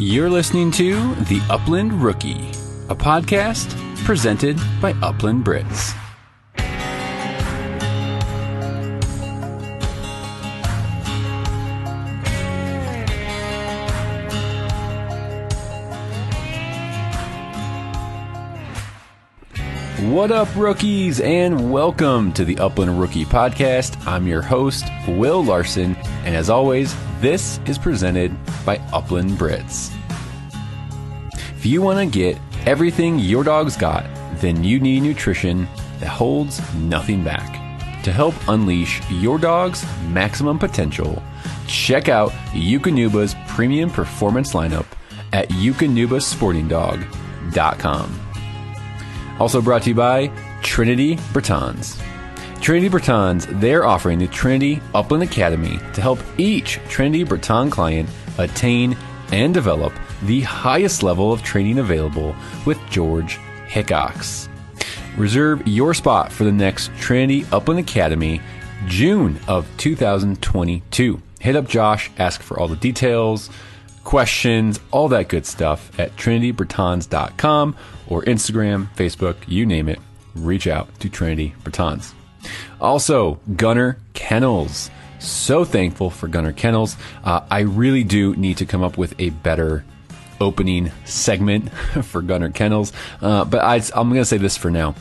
You're listening to The Upland Rookie, a podcast presented by Upland Brits. What up, rookies, and welcome to the Upland Rookie Podcast. I'm your host, Will Larson, and as always, this is presented by Upland Brits. If you want to get everything your dog's got, then you need nutrition that holds nothing back. To help unleash your dog's maximum potential, check out Eukanuba's premium performance lineup at eukanubasportingdog.com. Also brought to you by Trinity Bretons. Trinity Bretons, they're offering the Trinity Upland Academy to help each Trinity Breton client attain and develop the highest level of training available with George Hickox. Reserve your spot for the next Trinity Upland Academy, June of 2022. Hit up Josh, ask for all the details, questions, all that good stuff at trinitybretons.com or Instagram, Facebook, you name it. Reach out to Trinity Bretons. Also, Gunner Kennels. So thankful for Gunner Kennels. I really do need to come up with a better opening segment for Gunner Kennels. But I'm going to say this for now.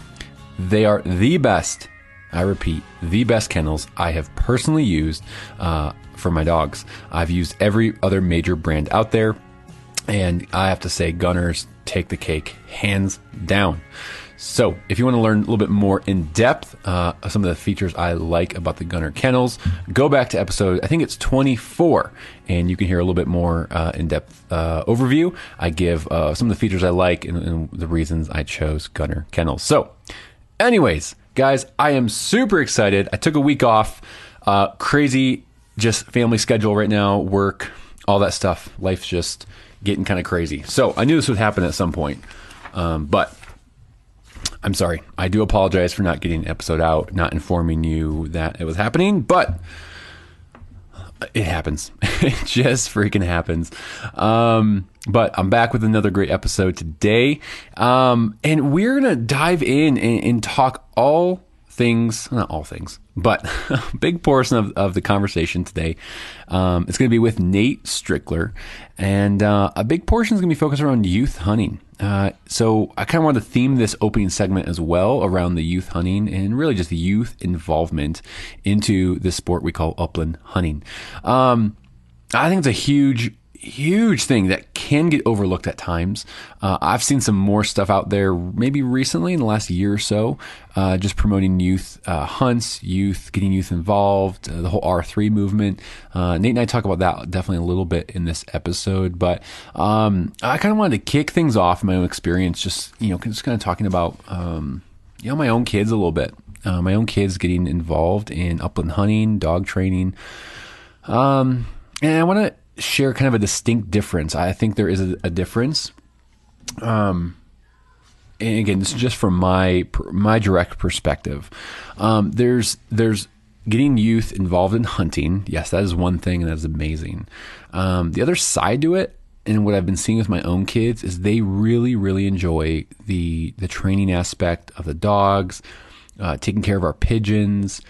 They are the best, I repeat, the best kennels I have personally used for my dogs. I've used every other major brand out there, and I have to say Gunners take the cake, hands down. So if you want to learn a little bit more in depth, some of the features I like about the Gunner Kennels, go back to episode, I think it's 24, and you can hear a little bit more in-depth overview. I give some of the features I like and the reasons I chose Gunner Kennels. So anyways, guys, I am super excited. I took a week off, crazy just family schedule right now, work, all that stuff. Life's just getting kind of crazy. So I knew this would happen at some point, but I'm sorry. I do apologize for not getting an episode out, not informing you that it was happening, but it happens. It just freaking happens. But I'm back with another great episode today. And we're going to dive in and talk all things, not all things, but a big portion of the conversation today. It's going to be with Nate Strickler, and a big portion is going to be focused around youth hunting. So I kind of wanted to theme this opening segment as well around the youth hunting and really just the youth involvement into this sport we call upland hunting. I think it's a huge thing that can get overlooked at times. I've seen some more stuff out there maybe recently in the last year or so, just promoting youth hunts, getting youth involved, the whole R3 movement. Nate and I talk about that definitely a little bit in this episode, but I kind of wanted to kick things off in my own experience, just kind of talking about my own kids a little bit. My own kids getting involved in upland hunting, dog training. And I want to share kind of a distinct difference. I think there is a difference. And again, this is just from my direct perspective. There's getting youth involved in hunting. Yes, that is one thing, and that is amazing. The other side to it, and what I've been seeing with my own kids, is they really, really enjoy the training aspect of the dogs, taking care of our pigeons,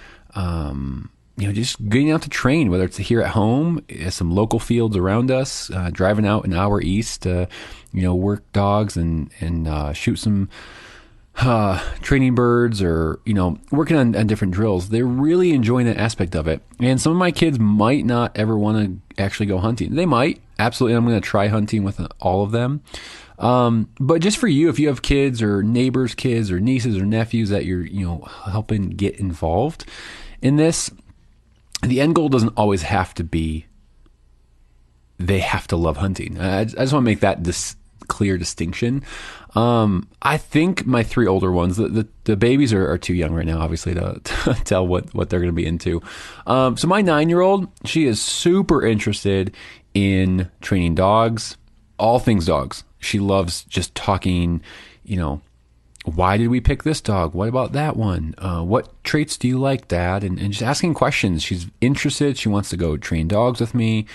just getting out to train, whether it's here at home, some local fields around us, driving out an hour east to, work dogs and shoot some training birds, or, working on different drills. They're really enjoying that aspect of it. And some of my kids might not ever want to actually go hunting. They might. Absolutely. I'm going to try hunting with all of them. But just for you, if you have kids or neighbors' kids or nieces or nephews that you're, helping get involved in this, the end goal doesn't always have to be they have to love hunting. I just want to make that clear distinction. I think my three older ones, the babies are too young right now, obviously, to tell what they're going to be into. So my 9-year-old, she is super interested in training dogs, all things dogs. She loves just talking, why did we pick this dog? What about that one? What traits do you like, Dad? And just asking questions. She's interested. She wants to go train dogs with me.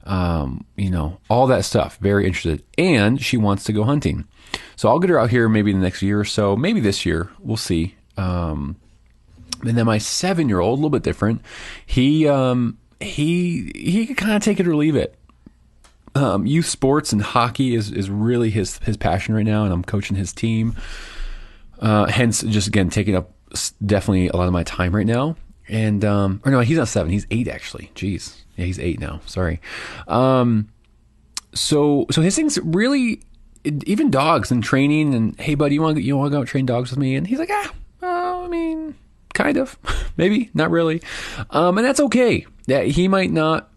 All that stuff. Very interested. And she wants to go hunting. So I'll get her out here maybe in the next year or so. Maybe this year. We'll see. And then my 7-year-old, a little bit different. He can kind of take it or leave it. Youth sports and hockey is really his passion right now, and I'm coaching his team. Hence, just again taking up definitely a lot of my time right now. And or no, he's not 7; he's 8 actually. Jeez, yeah, he's 8 now. Sorry. So his things really, even dogs and training. And hey, buddy, you want to go out and train dogs with me? And he's like, I mean, kind of, maybe, not really. And that's okay. Yeah, he might not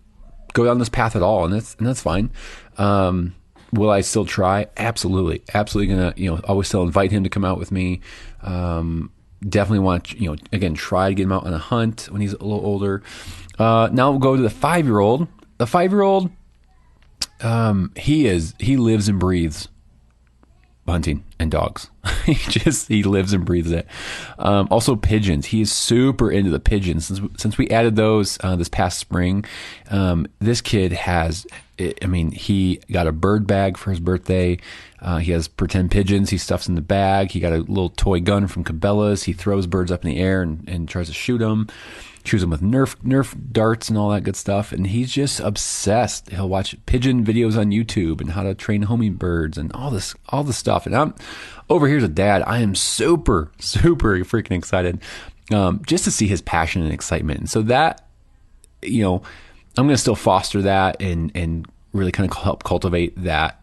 go down this path at all, and that's fine. Will I still try? Absolutely gonna, always still invite him to come out with me. Definitely want to, again, try to get him out on a hunt when he's a little older. Now we'll go to the 5-year-old. The 5-year-old, he lives and breathes hunting and dogs. he lives and breathes it. Also pigeons. He is super into the pigeons. Since we added those this past spring, this kid he got a bird bag for his birthday. He has pretend pigeons he stuffs in the bag. He got a little toy gun from Cabela's. He throws birds up in the air and tries to shoot them. Shoots them with Nerf darts and all that good stuff. And he's just obsessed. He'll watch pigeon videos on YouTube and how to train hummingbirds and all this stuff. And I'm over here as a dad. I am super, super freaking excited just to see his passion and excitement. And so that, I'm going to still foster that and really kind of help cultivate that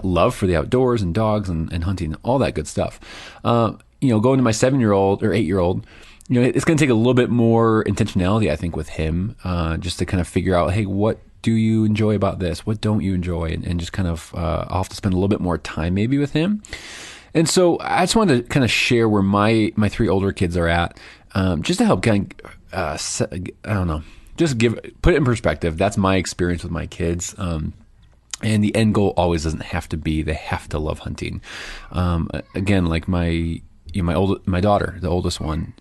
love for the outdoors and dogs and hunting, all that good stuff. Going to my 7-year-old or 8-year-old, it's going to take a little bit more intentionality, I think, with him, just to kind of figure out, hey, what do you enjoy about this? What don't you enjoy? And just kind of, I'll have to spend a little bit more time maybe with him. And so I just wanted to kind of share where my 3 older kids are at, just to help kind of, I don't know, just put it in perspective. That's my experience with my kids. And the end goal always doesn't have to be, they have to love hunting. Again, like my daughter, the oldest one,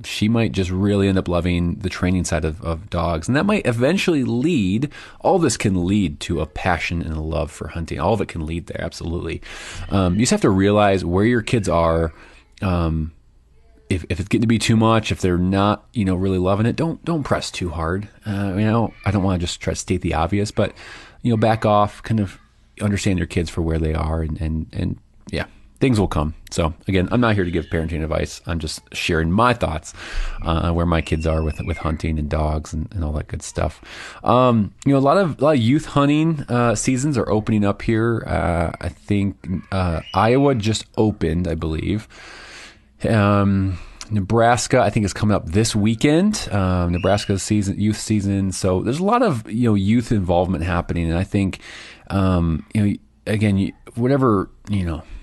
she might just really end up loving the training side of dogs. And that might eventually all this can lead to a passion and a love for hunting. All of it can lead there, absolutely. You just have to realize where your kids are. If it's getting to be too much, if they're not, really loving it, don't press too hard. I don't want to just try to state the obvious, but, back off, kind of understand your kids for where they are and yeah. Things will come. So again, I'm not here to give parenting advice. I'm just sharing my thoughts where my kids are with hunting and dogs and all that good stuff. A lot of youth hunting seasons are opening up here. I think Iowa just opened, I believe. Nebraska, I think, is coming up this weekend. Nebraska's youth season. So there's a lot of youth involvement happening, and I think again, whatever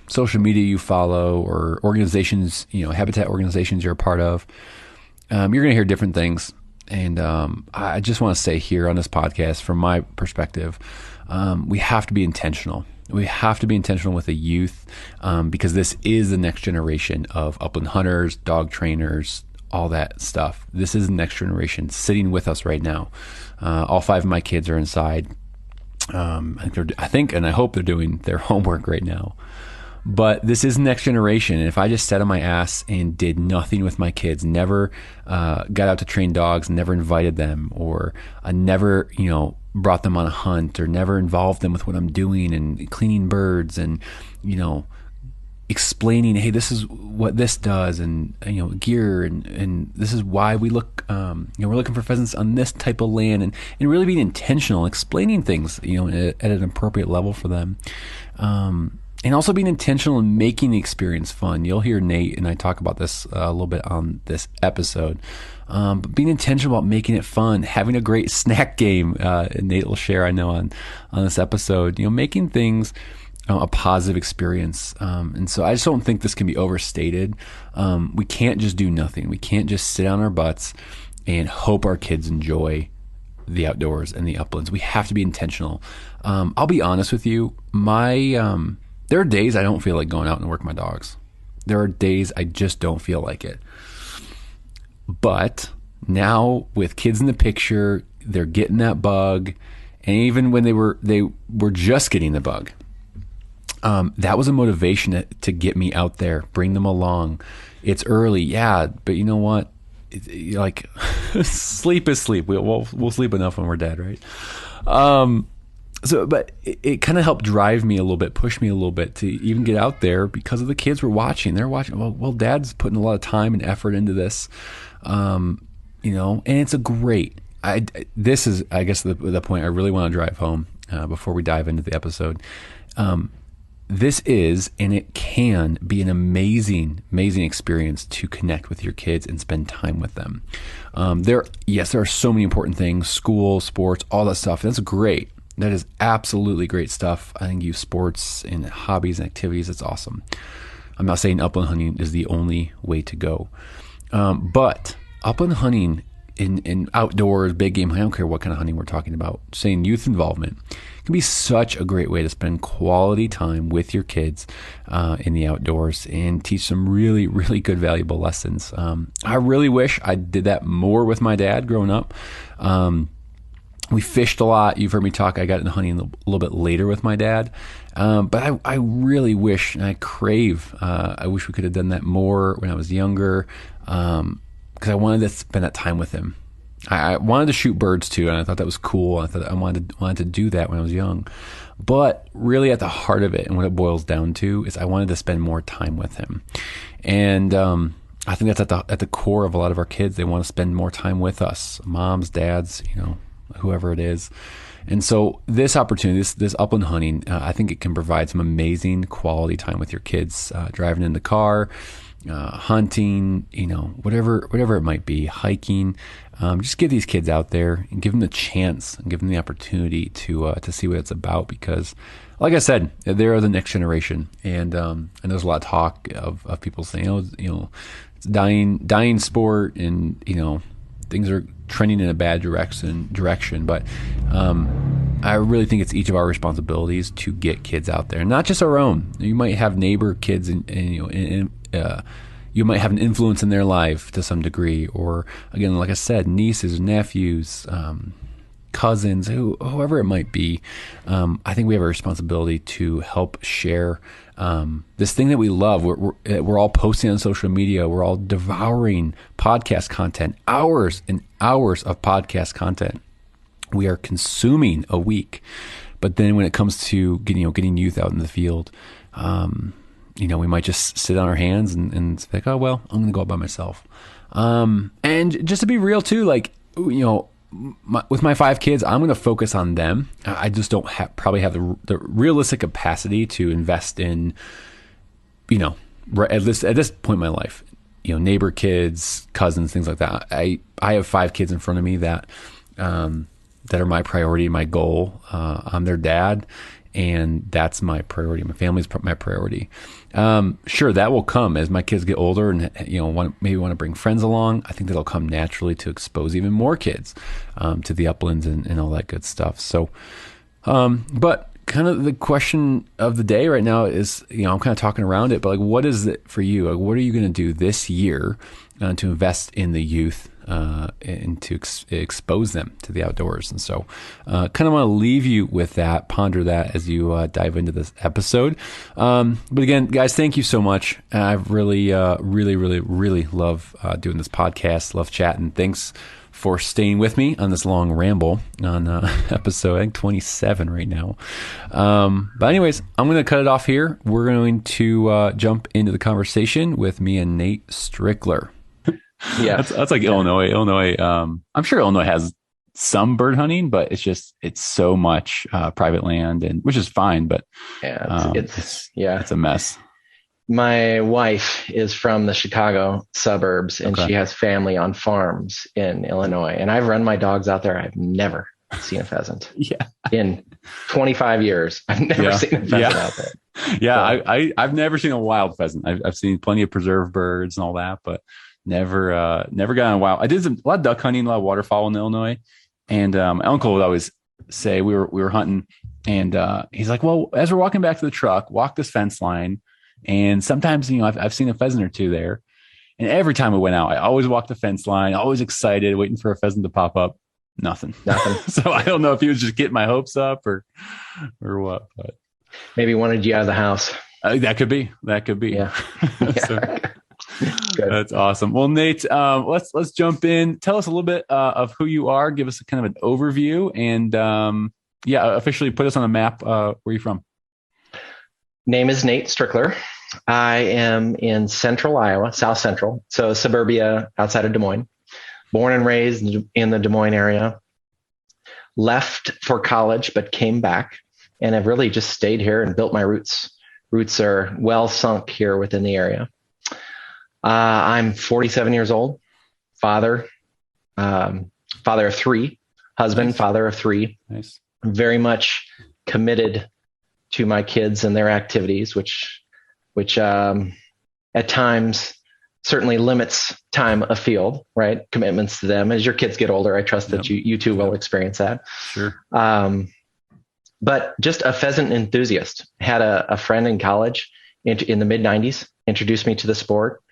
social media you follow or organizations, habitat organizations you're a part of, you're going to hear different things. And I just want to say here on this podcast, from my perspective, we have to be intentional. We have to be intentional with the youth because this is the next generation of upland hunters, dog trainers, all that stuff. This is the next generation sitting with us right now. All 5 of my kids are inside. I think and I hope they're doing their homework right now. But this is the next generation. And if I just sat on my ass and did nothing with my kids, never got out to train dogs, never invited them, or never, brought them on a hunt, or never involved them with what I'm doing and cleaning birds and, explaining, hey, this is what this does, and, gear, and this is why we look, we're looking for pheasants on this type of land, and really being intentional, explaining things, at an appropriate level for them. And also being intentional in making the experience fun. You'll hear Nate and I talk about this a little bit on this episode. But being intentional about making it fun, having a great snack game. And Nate will share, I know, on this episode, making things a positive experience. And so I just don't think this can be overstated. We can't just do nothing. We can't just sit on our butts and hope our kids enjoy the outdoors and the uplands. We have to be intentional. I'll be honest with you. There are days I don't feel like going out and work my dogs. There are days I just don't feel like it. But now with kids in the picture, they're getting that bug. And even when they were just getting the bug, that was a motivation to get me out there, bring them along. It's early, yeah, but you know what? Like, sleep is sleep. We'll sleep enough when we're dead, right? But it kind of helped drive me a little bit, push me a little bit to even get out there because of the kids were watching. They're watching. Well, Dad's putting a lot of time and effort into this, and it's a great. This is, I guess, the point I really want to drive home before we dive into the episode. This is, and it can be an amazing experience to connect with your kids and spend time with them. There are so many important things, school, sports, all that stuff. That's great. That is absolutely great stuff. I think youth sports and hobbies and activities, it's awesome. I'm not saying upland hunting is the only way to go. But upland hunting in outdoors, big game, I don't care what kind of hunting we're talking about, saying youth involvement can be such a great way to spend quality time with your kids in the outdoors and teach some really, really good, valuable lessons. I really wish I did that more with my dad growing up. We fished a lot. You've heard me talk. I got into hunting a little bit later with my dad. But I really wish, and I crave, I wish we could have done that more when I was younger. Because I wanted to spend that time with him. I wanted to shoot birds too, and I thought that was cool. I thought I wanted to do that when I was young. But really at the heart of it, and what it boils down to, is I wanted to spend more time with him. And I think that's at the core of a lot of our kids. They want to spend more time with us, moms, dads, whoever it is. And so this opportunity, this upland hunting, I think it can provide some amazing quality time with your kids, driving in the car, hunting, whatever it might be, hiking. Just get these kids out there and give them the chance and give them the opportunity to see what it's about, because like I said, they're the next generation. And there's a lot of talk of people saying, it's dying sport, and, things are trending in a bad direction. But I really think it's each of our responsibilities to get kids out there, not just our own. You might have neighbor kids and you might have an influence in their life to some degree, or again, like I said, nieces, nephews, cousins, whoever it might be. I think we have a responsibility to help share this thing that we love. We're all posting on social media. We're all devouring podcast content, hours and hours of podcast content we are consuming a week. But then when it comes to getting youth out in the field, we might just sit on our hands and think, oh, well, I'm going to go out by myself. And just to be real too, with my 5 kids, I'm going to focus on them. I just don't probably have the realistic capacity to invest in, at this point in my life, neighbor kids, cousins, things like that. I have 5 kids in front of me that are my priority, my goal. I'm their dad, and that's my priority. My family's my priority. Sure, that will come as my kids get older and maybe want to bring friends along. I think that'll come naturally to expose even more kids to the uplands and all that good stuff. So, but kind of the question of the day right now is, I'm kind of talking around it, but what is it for you? What are you going to do this year to invest in the youth and to expose them to the outdoors? And so kind of want to leave you with that, ponder that as you dive into this episode. But again, guys, thank you so much. I've really, really, really, really love doing this podcast, love chatting. Thanks for staying with me on this long ramble on episode, I think 27 right now. But anyways, I'm going to cut it off here. We're going to jump into the conversation with me and Nate Strickler. Yeah, that's like Illinois. I'm sure Illinois has some bird hunting, but it's so much private land, and which is fine, but it's a mess. My wife is from the Chicago suburbs, and she has family on farms in Illinois. And I've run my dogs out there. I've never seen a pheasant. Yeah, in 25 years, I've never seen a pheasant out there. Yeah, so, I've never seen a wild pheasant. I've seen plenty of preserved birds and all that, but never got on wild. I did a lot of duck hunting, a lot of waterfowl in Illinois, and my uncle would always say we were hunting, and he's like, well, as we're walking back to the truck, walk this fence line, And sometimes, I've seen a pheasant or two there. And every time we went out, I always walked the fence line, always excited, waiting for a pheasant to pop up. Nothing. So I don't know if he was just getting my hopes up or what, but maybe wanted you out of the house. That could be. Yeah. So, that's awesome. Well, Nate, let's jump in. Tell us a little bit of who you are. Give us a kind of an overview, and officially put us on a map. Where are you from? Name is Nate Strickler. I am in central Iowa, south central, so suburbia outside of Des Moines. Born and raised in the Des Moines area. Left for college, but came back, and have really just stayed here and built my roots. Roots are well sunk here within the area. I'm 47 years old, father of three, husband, nice. Father of three. Nice. Very much committed to my kids and their activities, which at times certainly limits time afield, right? Commitments to them. As your kids get older, I trust that you too will experience that. Sure. But just a pheasant enthusiast. Had a friend in college in the mid 90s, introduced me to the sport.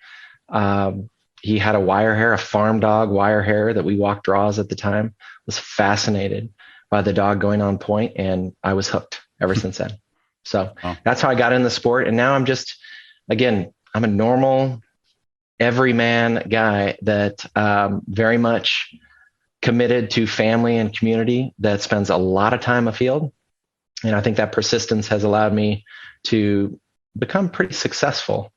He had a wire hair, a farm dog wire hair that we walked draws at the time. Was fascinated by the dog going on point, and I was hooked ever since then. So that's how I got in the sport. And now I'm just, again, I'm a normal, everyman guy that very much committed to family and community that spends a lot of time afield. And I think that persistence has allowed me to become pretty successful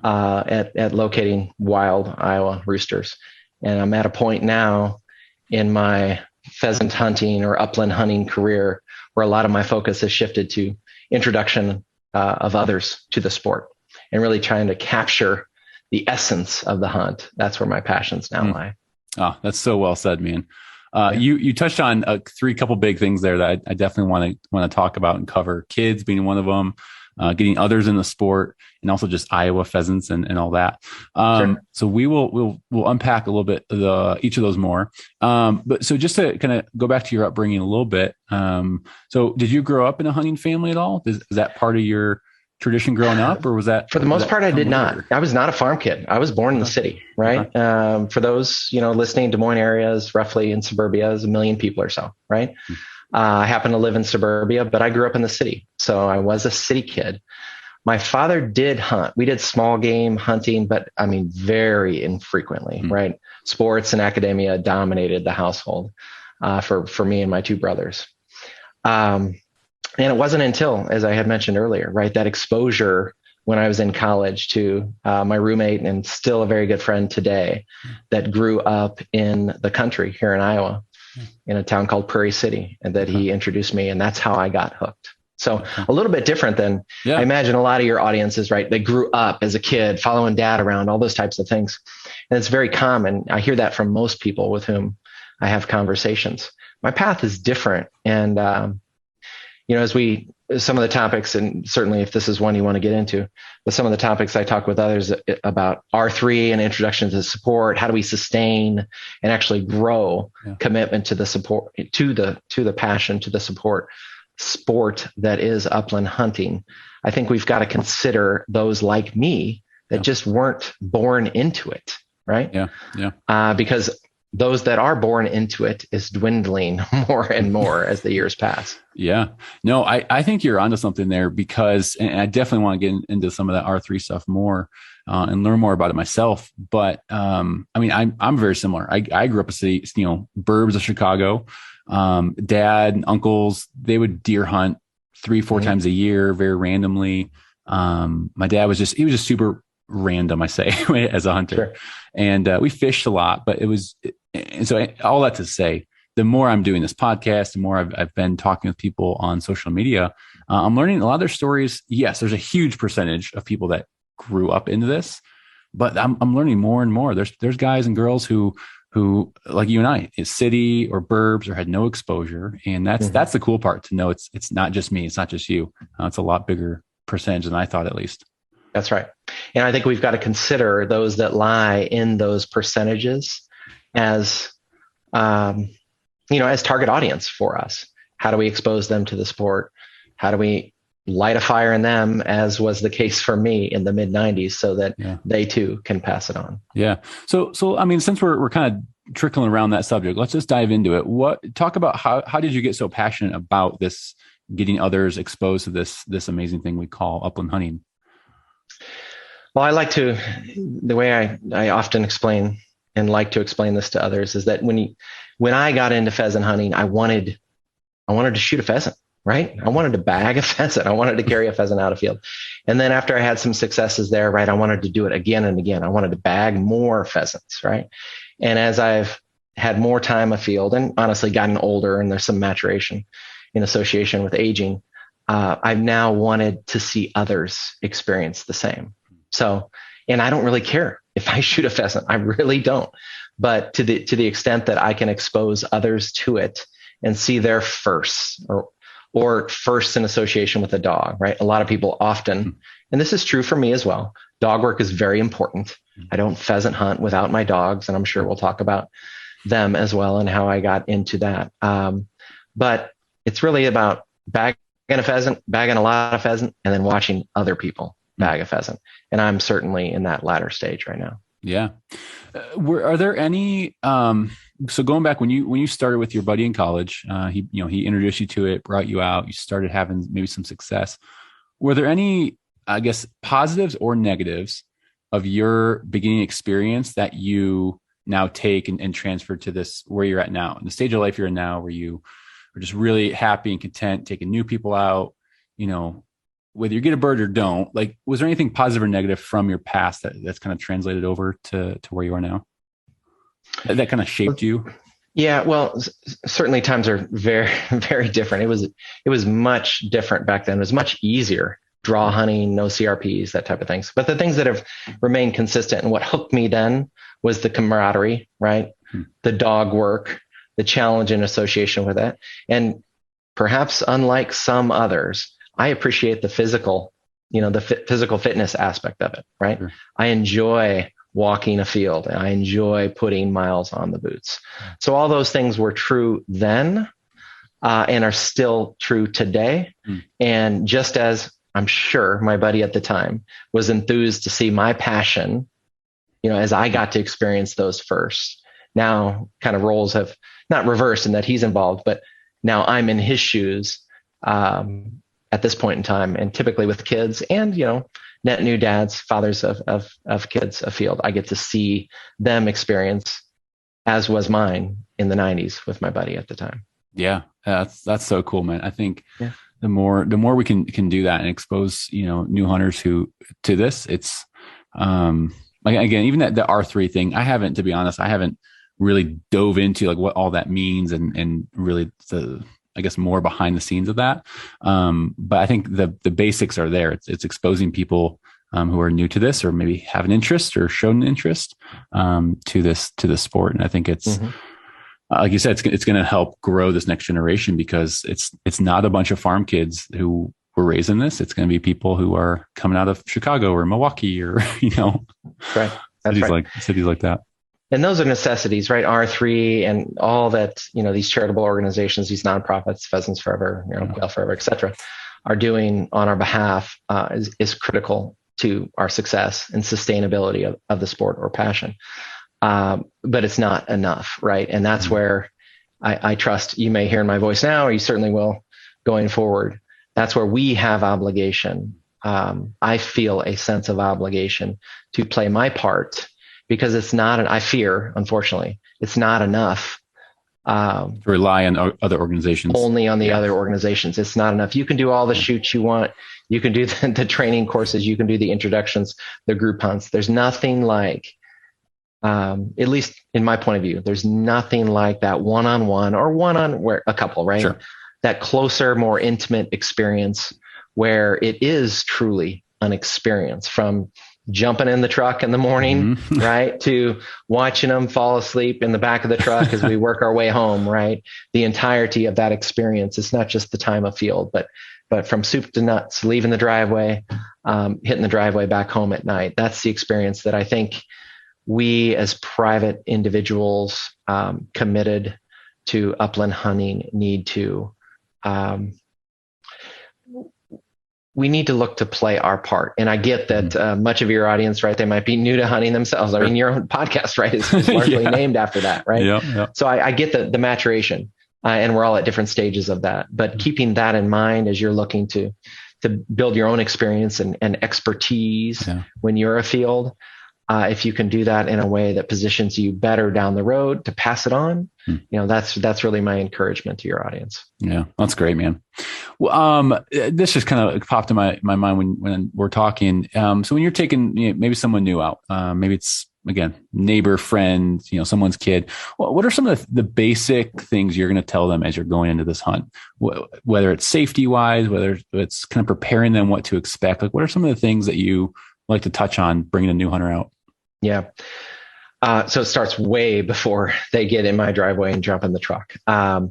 at locating wild Iowa roosters. And I'm at a point now in my pheasant hunting or upland hunting career where a lot of my focus has shifted to introduction of others to the sport and really trying to capture the essence of the hunt. That's where my passions now lie. Oh, that's so well said, man. You touched on couple big things there that I definitely want to talk about and cover. Kids being one of them, getting others in the sport, and also just Iowa pheasants and all that. Sure. So we'll unpack a little bit each of those more. But so just to kind of go back to your upbringing a little bit. So did you grow up in a hunting family at all? Is that part of your tradition growing up, or was that? For the most part, I did not. I was not a farm kid. I was born in the city, right? For those, listening, Des Moines area is roughly in suburbia is 1 million people or so, right? I happen to live in suburbia, but I grew up in the city. So I was a city kid. My father did hunt. We did small game hunting, but I mean, very infrequently, right? Sports and academia dominated the household for me and my two brothers. And it wasn't until, as I had mentioned earlier, right, that exposure when I was in college to my roommate and still a very good friend today that grew up in the country here in Iowa in a town called Prairie City, and that he introduced me, and that's how I got hooked. So a little bit different than I imagine a lot of your audiences, right? They grew up as a kid following dad around, all those types of things. And it's very common. I hear that from most people with whom I have conversations. My path is different. And, as some of the topics, and certainly if this is one you want to get into, but some of the topics I talk with others about R3 and introduction to support, how do we sustain and actually grow commitment to the support, to the passion, to the sport that is upland hunting. I think we've got to consider those like me that just weren't born into it, right? Because those that are born into it is dwindling more and more as the years pass. Yeah. No, I think you're onto something there, because, and I definitely want to get into some of that R3 stuff more and learn more about it myself. But I'm very similar. I grew up a city, burbs of Chicago. Dad and uncles, they would deer hunt 3-4 times a year, very randomly. My dad was just super random, I say, as a hunter. Sure. And we fished a lot, but and so all that to say, the more I'm doing this podcast, the more I've been talking with people on social media, I'm learning a lot of their stories. Yes, there's a huge percentage of people that grew up into this, but I'm learning more and more. There's guys and girls who like you and I, is city or burbs or had no exposure. And that's the cool part, to know it's not just me. It's not just you. It's a lot bigger percentage than I thought, at least. That's right. And I think we've got to consider those that lie in those percentages as, as target audience for us. How do we expose them to the sport? How do we light a fire in them, as was the case for me in the mid 90s, so that they too can pass it on. Yeah. So, I mean, since we're kind of trickling around that subject, let's just dive into it. Talk about how did you get so passionate about this, getting others exposed to this amazing thing we call upland hunting? Well, the way I often explain and like to explain this to others is that when I got into pheasant hunting, I wanted to shoot a pheasant, right? I wanted to bag a pheasant. I wanted to carry a pheasant out of field. And then after I had some successes there, right, I wanted to do it again and again. I wanted to bag more pheasants, right? And as I've had more time afield and honestly gotten older, and there's some maturation in association with aging, I've now wanted to see others experience the same. So, and I don't really care if I shoot a pheasant. I really don't. But to the extent that I can expose others to it and see their firsts, or first in association with a dog, right? A lot of people often, and this is true for me as well, dog work is very important. I don't pheasant hunt without my dogs, and I'm sure we'll talk about them as well and how I got into that. But it's really about bagging a lot of pheasant, and then watching other people bag a pheasant. And I'm certainly in that latter stage right now. Yeah. Are there any, so going back when you started with your buddy in college, he introduced you to it, brought you out, you started having maybe some success. Were there any, I guess, positives or negatives of your beginning experience that you now take and transfer to this, where you're at now, in the stage of life you're in now, where you are just really happy and content, taking new people out, whether you get a bird or don't? Like, was there anything positive or negative from your past that's kind of translated over to where you are now, that kind of shaped you? Yeah, well, certainly times are very, very different. It was much different back then. It was much easier. Draw hunting, no CRPs, that type of things. But the things that have remained consistent, and what hooked me then, was the camaraderie, right? The dog work, the challenge in association with it. And perhaps unlike some others, I appreciate the physical, physical fitness aspect of it, right? Sure. I enjoy walking a field, and I enjoy putting miles on the boots. So all those things were true then, and are still true today. And just as I'm sure my buddy at the time was enthused to see my passion, as I got to experience those first. Now kind of roles have not reversed in that he's involved, but now I'm in his shoes, at this point in time, and typically with kids and, net new dads, fathers of kids afield, I get to see them experience, as was mine in the 90s with my buddy at the time. Yeah. That's so cool, man. I think the more we can do that and expose, new hunters to this, it's, like, again, even that the R3 thing, to be honest, I haven't really dove into like what all that means and really I guess more behind the scenes of that. But I think the basics are there. It's exposing people who are new to this, or maybe have an interest or shown an interest to this sport. And I think it's like you said, it's going to help grow this next generation, because it's not a bunch of farm kids who were raised in this. It's going to be people who are coming out of Chicago or Milwaukee or right. cities like that. And those are necessities, right? R3 and all that, these charitable organizations, these nonprofits, Pheasants Forever, Quail Forever, et cetera, are doing on our behalf is critical to our success and sustainability of the sport or passion. But it's not enough, right? And that's where I trust you may hear in my voice now, or you certainly will going forward. That's where we have obligation. I feel a sense of obligation to play my part, because it's not, I fear, unfortunately, it's not enough. To rely on other organizations. Only on the other organizations. It's not enough. You can do all the shoots you want. You can do the training courses. You can do the introductions, the group hunts. There's nothing like, at least in my point of view, there's nothing like that one-on-one or where a couple, right? Sure. That closer, more intimate experience where it is truly an experience, from jumping in the truck in the morning, right, to watching them fall asleep in the back of the truck as we work our way home, right? The entirety of that experience. It's not just the time of field, but from soup to nuts, leaving the driveway, hitting the driveway back home at night. That's the experience that I think we as private individuals committed to upland hunting need to we need to look to play our part. And I get that much of your audience, right, they might be new to hunting themselves. I mean, your own podcast, right, is largely named after that, right? Yeah. So I get the maturation, and we're all at different stages of that. But keeping that in mind as you're looking to build your own experience and expertise when you're afield, if you can do that in a way that positions you better down the road to pass it on, that's really my encouragement to your audience. Yeah, that's great, man. Well, this just kind of popped in my mind when we're talking. So when you're taking maybe someone new out, maybe it's, again, neighbor, friend, someone's kid. What are some of the basic things you're going to tell them as you're going into this hunt? Whether it's safety wise, whether it's kind of preparing them what to expect. Like, what are some of the things that you like to touch on bringing a new hunter out? Yeah. So it starts way before they get in my driveway and jump in the truck. I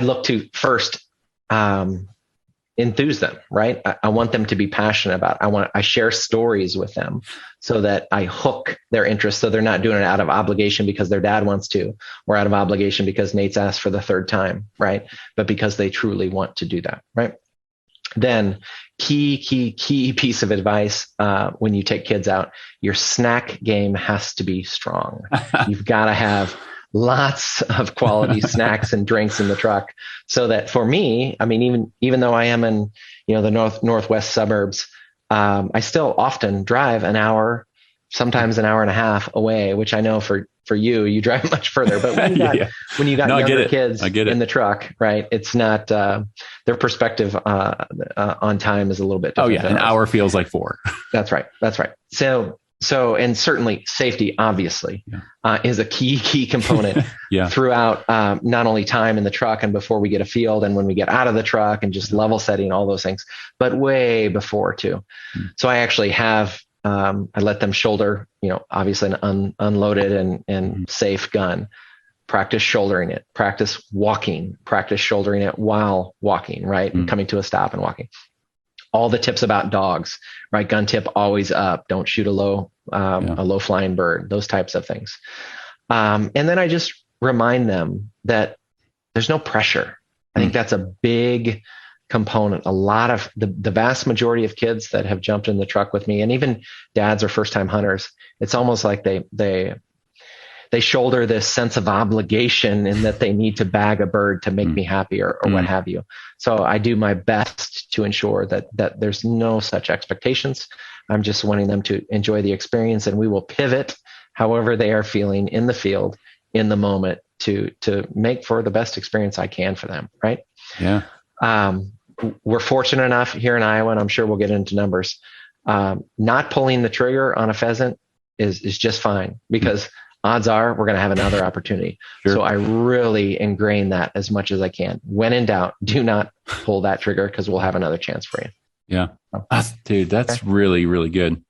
look to first enthuse them, right? I want them to be passionate about it. I share stories with them so that I hook their interest, so they're not doing it out of obligation because their dad wants to, or out of obligation because Nate's asked for the third time, right? But because they truly want to do that, right? Then key piece of advice when you take kids out, your snack game has to be strong. You've got to have lots of quality snacks and drinks in the truck, so that for me, I mean, even though I am in the northwest suburbs, I still often drive an hour, sometimes an hour and a half away, which I know for you drive much further. But when you got younger kids in the truck, right, it's not their perspective on time is a little bit different. Oh yeah, an hour feels like 4. That's right. So, and certainly safety, obviously, is a key component throughout not only time in the truck and before we get a field and when we get out of the truck and just level setting, all those things, but way before too. So I actually have, I let them shoulder, obviously an unloaded and safe gun, practice shouldering it, practice walking, practice shouldering it while walking, right? And coming to a stop and walking. All the tips about dogs, right? Gun tip always up. Don't shoot a low flying bird, those types of things. And then I just remind them that there's no pressure. I think that's a big component. A lot of the vast majority of kids that have jumped in the truck with me, and even dads or first time hunters, it's almost like they shoulder this sense of obligation in that they need to bag a bird to make me happy or what have you. So I do my best to ensure that there's no such expectations. I'm just wanting them to enjoy the experience, and we will pivot however they are feeling in the field in the moment to make for the best experience I can for them. Right. Yeah. We're fortunate enough here in Iowa, and I'm sure we'll get into numbers. Not pulling the trigger on a pheasant is just fine, because odds are we're going to have another opportunity. Sure. So I really ingrain that as much as I can. When in doubt, do not pull that trigger, because we'll have another chance for you. Yeah. Dude, that's really, really good.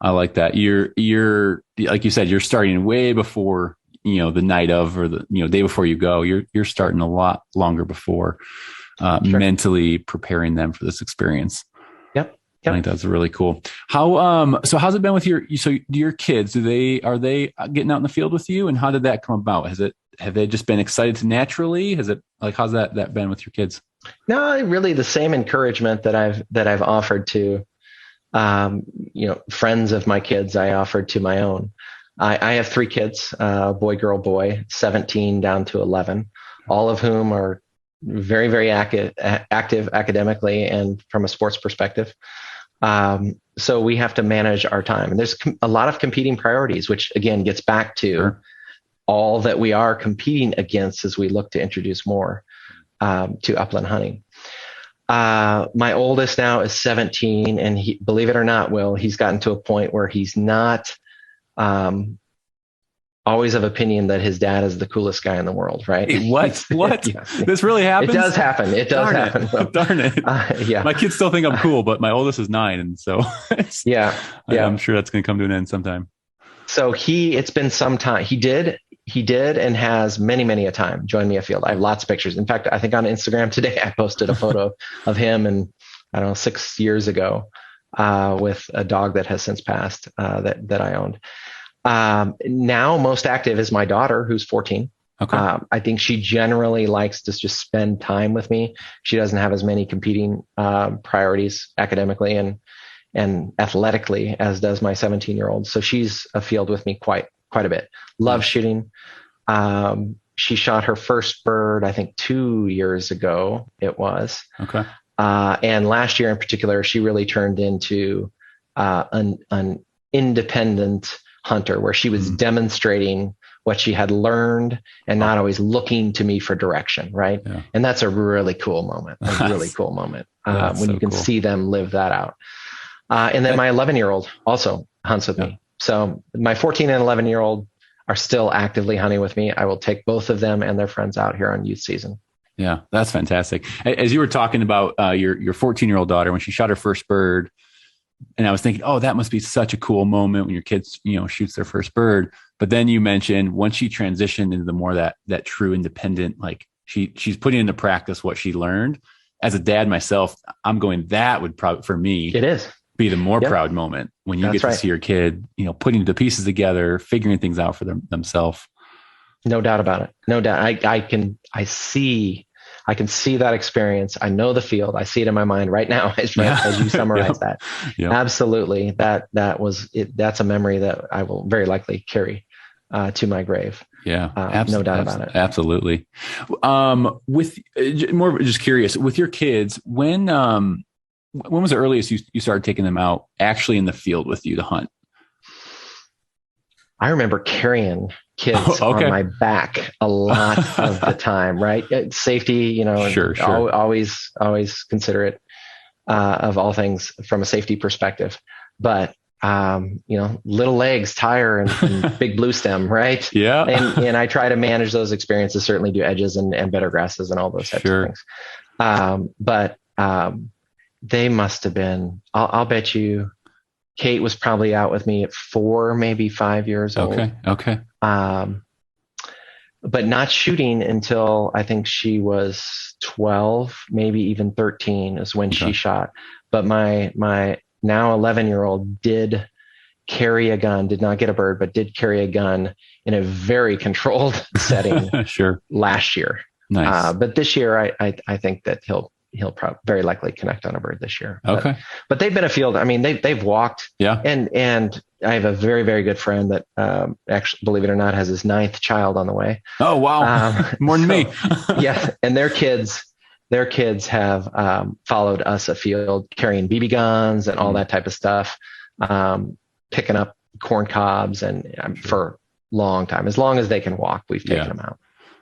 I like that. You're like you said, you're starting way before, the night of, or the, day before you go. You're starting a lot longer before, mentally preparing them for this experience. Yep. I think that's really cool. So how's it been with your kids? Are they getting out in the field with you, and how did that come about? Have they just been excited to naturally? How's that been with your kids? No, really the same encouragement that I've offered to, friends of my kids, I offered to my own. I have 3 kids, boy, girl, boy, 17 down to 11, all of whom are very, very active academically and from a sports perspective. So we have to manage our time, and there's a lot of competing priorities, which again gets back to all that we are competing against as we look to introduce more to upland hunting. My oldest now is 17, and he, believe it or not, Will, he's gotten to a point where he's not always of opinion that his dad is the coolest guy in the world, right? Hey, what? Yeah. This really happens? It does happen. It does happen. Darn it. Yeah. My kids still think I'm cool, but my oldest is 9. And so I'm sure that's going to come to an end sometime. So it's been some time. He did and has many a time joined me afield. I have lots of pictures. In fact, I think on Instagram today, I posted a photo of him, and I don't know, 6 years ago, with a dog that has since passed, that I owned. Now most active is my daughter, who's 14. Okay. I think she generally likes to just spend time with me. She doesn't have as many competing priorities academically and athletically as does my 17-year-old. So she's afield with me quite a bit. Loves shooting. She shot her first bird, I think 2 years ago it was. Okay. And last year in particular, she really turned into an independent hunter where she was demonstrating what she had learned and not always looking to me for direction. Right. Yeah. And that's a really cool moment, when so you can cool. see them live that out. And then my 11-year-old also hunts with me. So my 14 and 11-year-old are still actively hunting with me. I will take both of them and their friends out here on youth season. Yeah, that's fantastic. As you were talking about your 14-year-old daughter, when she shot her first bird, and I was thinking, oh, that must be such a cool moment when your kids, shoots their first bird. But then you mentioned once she transitioned into the more that true independent, like she's putting into practice what she learned. As a dad myself, I'm going, that would probably, for me, it is be the more proud moment when you get to see your kid, putting the pieces together, figuring things out for themselves. No doubt about it. No doubt. I can see that experience. I know the field. I see it in my mind right now as you summarize that. Yep. Absolutely. That was it. That's a memory that I will very likely carry to my grave. Yeah. No doubt about it. Absolutely. With more just curious with your kids, when was the earliest you started taking them out actually in the field with you to hunt? I remember carrying kids on my back a lot of the time, right? Safety, sure. Always considerate of all things from a safety perspective. But, little legs, tire, and big blue stem, right? Yeah. And I try to manage those experiences, certainly do edges and better grasses and all those types of things. But they must have been, I'll bet you, Kate was probably out with me at 4, maybe 5 years old. Okay. But not shooting until I think she was 12, maybe even 13 is when she shot. But my now 11-year-old did carry a gun, did not get a bird, but did carry a gun in a very controlled setting last year. Nice. But this year, I think that he'll very likely connect on a bird this year. Okay. But they've been afield. I mean, they've walked. Yeah. And I have a very, very good friend that actually, believe it or not, has his 9th child on the way. Oh, wow. More than me. Yeah. And their kids have followed us afield carrying BB guns and all that type of stuff, picking up corn cobs and for a long time, as long as they can walk, we've taken them out.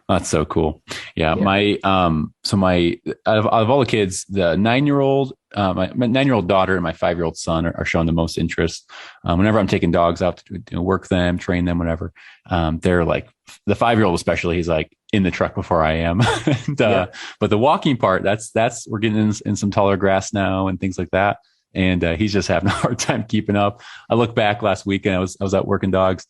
That's so cool. Yeah. My out of all the kids, the 9-year-old, my 9-year-old daughter and my 5-year-old son are showing the most interest. Whenever I'm taking dogs out to work them, train them, whatever, they're like, the 5-year-old especially, he's like in the truck before I am. But the walking part, that's we're getting in some taller grass now and things like that. And he's just having a hard time keeping up. I look back last weekend, I was out working dogs.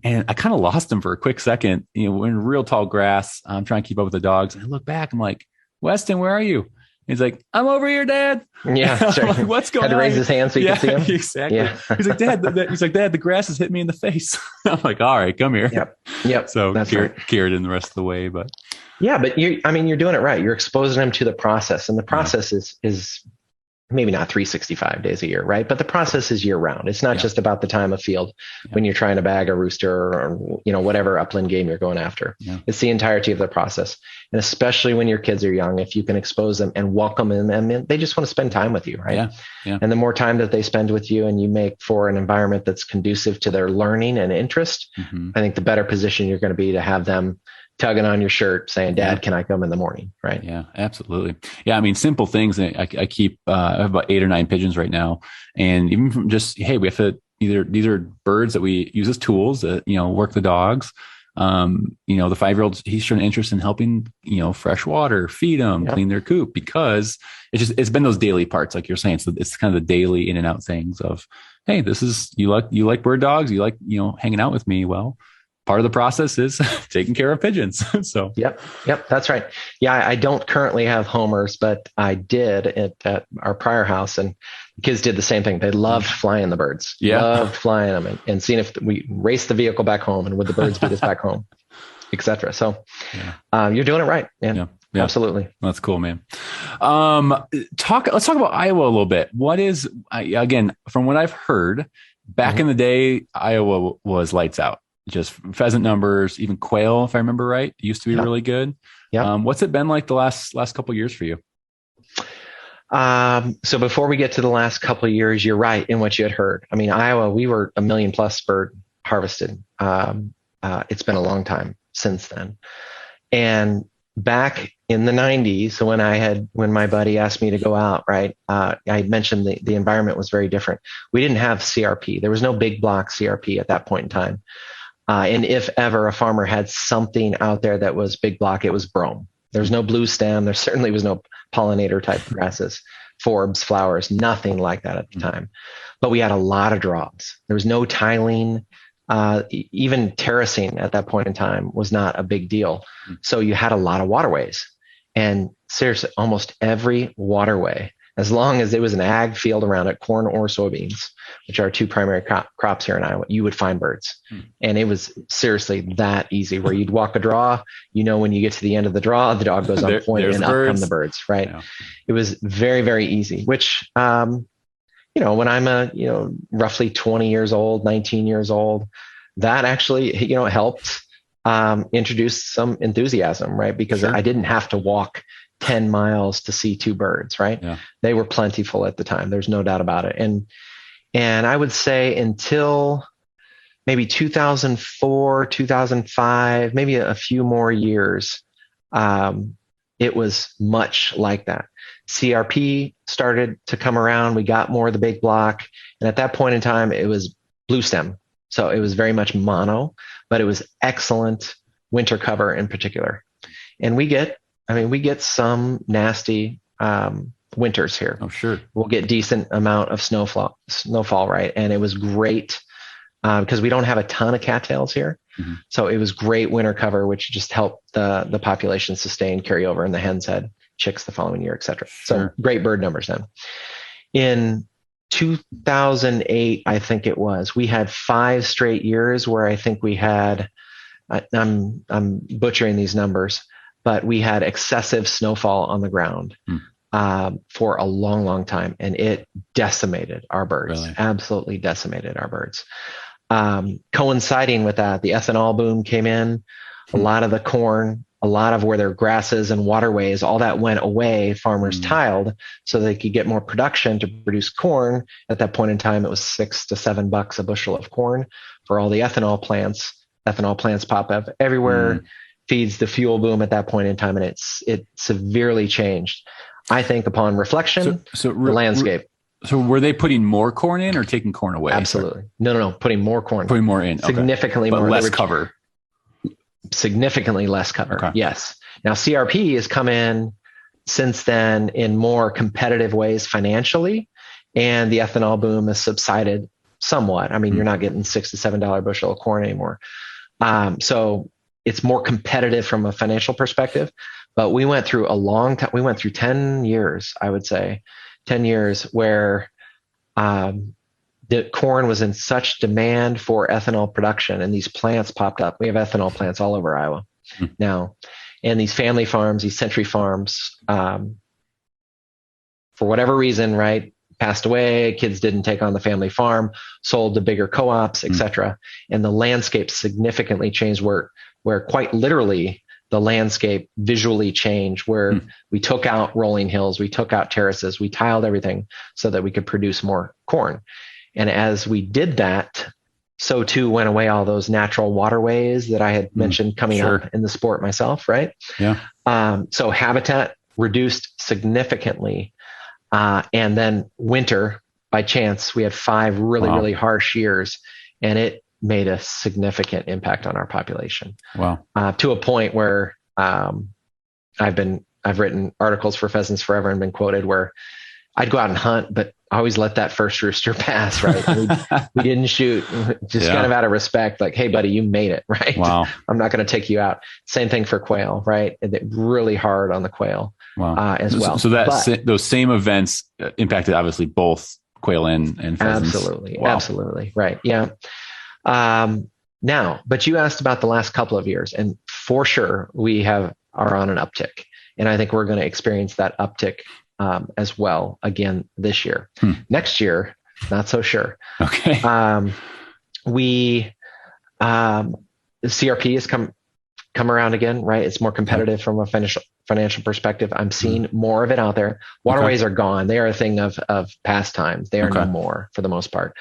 And I kind of lost him for a quick second, in real tall grass. I'm trying to keep up with the dogs. And I look back, I'm like, Weston, where are you? He's like, I'm over here, Dad. Yeah. Sure. Like, what's going on? Had to raise his hand so you could see him. Exactly. Yeah. He's like, Dad, the grass has hit me in the face. I'm like, all right, come here. Yep. So carried in the rest of the way, but. Yeah, but you're doing it right. You're exposing them to the process, and the process is maybe not 365 days a year, right? But the process is year round. It's not just about the time of field when you're trying to bag a rooster or, whatever upland game you're going after. Yeah. It's the entirety of the process. And especially when your kids are young, if you can expose them and welcome them, and they just want to spend time with you, right? Yeah. And the more time that they spend with you and you make for an environment that's conducive to their learning and interest, I think the better position you're going to be to have them tugging on your shirt saying, Dad, can I come in the morning? Right. Yeah, absolutely. Yeah. I mean, simple things. I keep, I have about 8 or 9 pigeons right now. And even from just, hey, we have to these are birds that we use as tools that, work the dogs. The 5-year-old, he's showing interest in helping, fresh water, feed them, clean their coop, because it's been those daily parts, like you're saying. So it's kind of the daily in and out things of, hey, this is, you like bird dogs, you like, hanging out with me. Well, part of the process is taking care of pigeons. So, Yep. That's right. Yeah. I don't currently have homers, but I did at our prior house, and the kids did the same thing. They loved flying the birds, loved flying them and seeing if we raced the vehicle back home and would the birds beat us back home. etc. So you're doing it right, man. Yeah. Yeah. Absolutely. That's cool, man. Let's talk about Iowa a little bit. What is, again, from what I've heard, back in the day, Iowa was lights out. Just pheasant numbers, even quail, if I remember right, used to be really good. Yeah. What's it been like the last couple of years for you? So before we get to the last couple of years, you're right in what you had heard. I mean, Iowa, we were 1 million plus bird harvested. It's been a long time since then. And back in the 90s, so when my buddy asked me to go out, right, I mentioned the environment was very different. We didn't have CRP. There was no big block CRP at that point in time. And if ever a farmer had something out there that was big block, it was brome. There's no blue stem. There certainly was no pollinator type grasses, forbs, flowers, nothing like that at the time. But we had a lot of draws. There was no tiling. Even terracing at that point in time was not a big deal. So you had a lot of waterways. And seriously, almost every waterway, as long as there was an ag field around it, corn or soybeans, which are two primary crops here in Iowa, you would find birds. And it was seriously that easy, where you'd walk a draw, when you get to the end of the draw, the dog goes on point and up come the birds, right? Yeah. It was very, very easy, which, when I'm roughly 20 years old, 19 years old, that actually, helped introduce some enthusiasm, right? Because I didn't have to walk 10 miles to see two birds, right? Yeah. They were plentiful at the time. There's no doubt about it. And I would say until maybe 2004, 2005, maybe a few more years, it was much like that. CRP started to come around. We got more of the big block. And at that point in time, it was blue stem. So it was very much mono, but it was excellent winter cover in particular. And we get some nasty winters here. Oh, sure. We'll get decent amount of snowfall, right? And it was great because we don't have a ton of cattails here. Mm-hmm. So it was great winter cover, which just helped the population sustain, carry over, and the hens had chicks the following year, et cetera. So great bird numbers then. In 2008, I think it was, we had 5 straight years where I think we had, I'm butchering these numbers, but we had excessive snowfall on the ground for a long, long time. And it decimated our birds, absolutely decimated our birds. Coinciding with that, the ethanol boom came in, a lot of the corn, a lot of where there are grasses and waterways, all that went away. Farmers tiled so they could get more production to produce corn. At that point in time, it was $6 to $7 a bushel of corn for all the ethanol plants. Ethanol plants pop up everywhere, feeds the fuel boom at that point in time, and it severely changed. I think upon reflection, the landscape. So were they putting more corn in or taking corn away? Absolutely. No. Putting more corn. Putting more in. Significantly more. But less cover. Significantly less cover. Okay. Yes. Now CRP has come in since then in more competitive ways financially, and the ethanol boom has subsided somewhat. I mean, you're not getting $6 to $7 bushel of corn anymore. So it's more competitive from a financial perspective, but we went through a long time. We went through 10 years, I would say 10 years where, the corn was in such demand for ethanol production, and these plants popped up. We have ethanol plants all over Iowa now, and these family farms, these century farms, for whatever reason, right, passed away. Kids didn't take on the family farm, sold to bigger co-ops, etc. And the landscape significantly changed where quite literally the landscape visually changed, where we took out rolling hills, we took out terraces, we tiled everything so that we could produce more corn. And as we did that, so too went away all those natural waterways that I had mentioned coming up in the sport myself, right? Yeah. So habitat reduced significantly. And then winter, by chance, we had 5 really harsh years, and it made a significant impact on our population. Wow. To a point where I've written articles for Pheasants Forever and been quoted where I'd go out and hunt, but I always let that first rooster pass, right? We didn't shoot, just kind of out of respect, like, hey, buddy, you made it, right? Wow. I'm not going to take you out. Same thing for quail, right? Really hard on the quail as well. So those same events impacted obviously both quail and pheasants. Absolutely. Wow. Absolutely. Right. Yeah. Now, but you asked about the last couple of years, and for sure are on an uptick. And I think we're going to experience that uptick as well again this year. Next year, not so sure. Okay. CRP has come around again, right? It's more competitive from a financial perspective. I'm seeing more of it out there. Waterways are gone. They are a thing of past times. They are no more for the most part.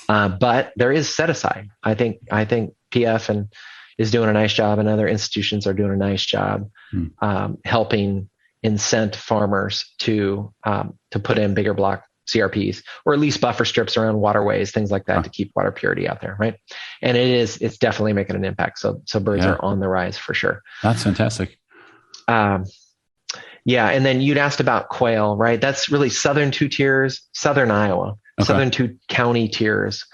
But there is set aside. I think PF is doing a nice job, and other institutions are doing a nice job helping incent farmers to put in bigger block CRPs, or at least buffer strips around waterways, things like that, to keep water purity out there, right? And it's definitely making an impact. So birds are on the rise for sure. That's fantastic. Yeah, and then you'd asked about quail, right? That's really southern two tiers, southern Iowa, southern two county tiers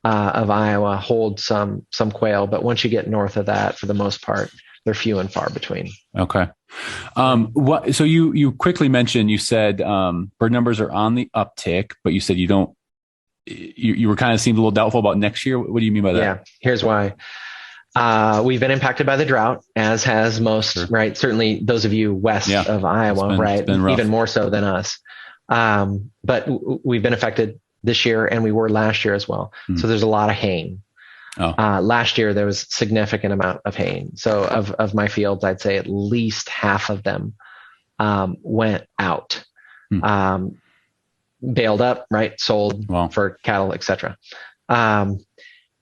of Iowa hold some quail, but once you get north of that, for the most part, they're few and far between. Okay. So you quickly mentioned, you said bird numbers are on the uptick, but you said you were kind of seemed a little doubtful about next year. What do you mean by that? Yeah, here's why. We've been impacted by the drought, as has most, right? Certainly those of you west of Iowa, right? Even more so than us. But we've been affected this year, and we were last year as well. So there's a lot of haying. Last year there was significant amount of haying. So of my fields, I'd say at least half of them went out, baled up, right? Sold for cattle, etc.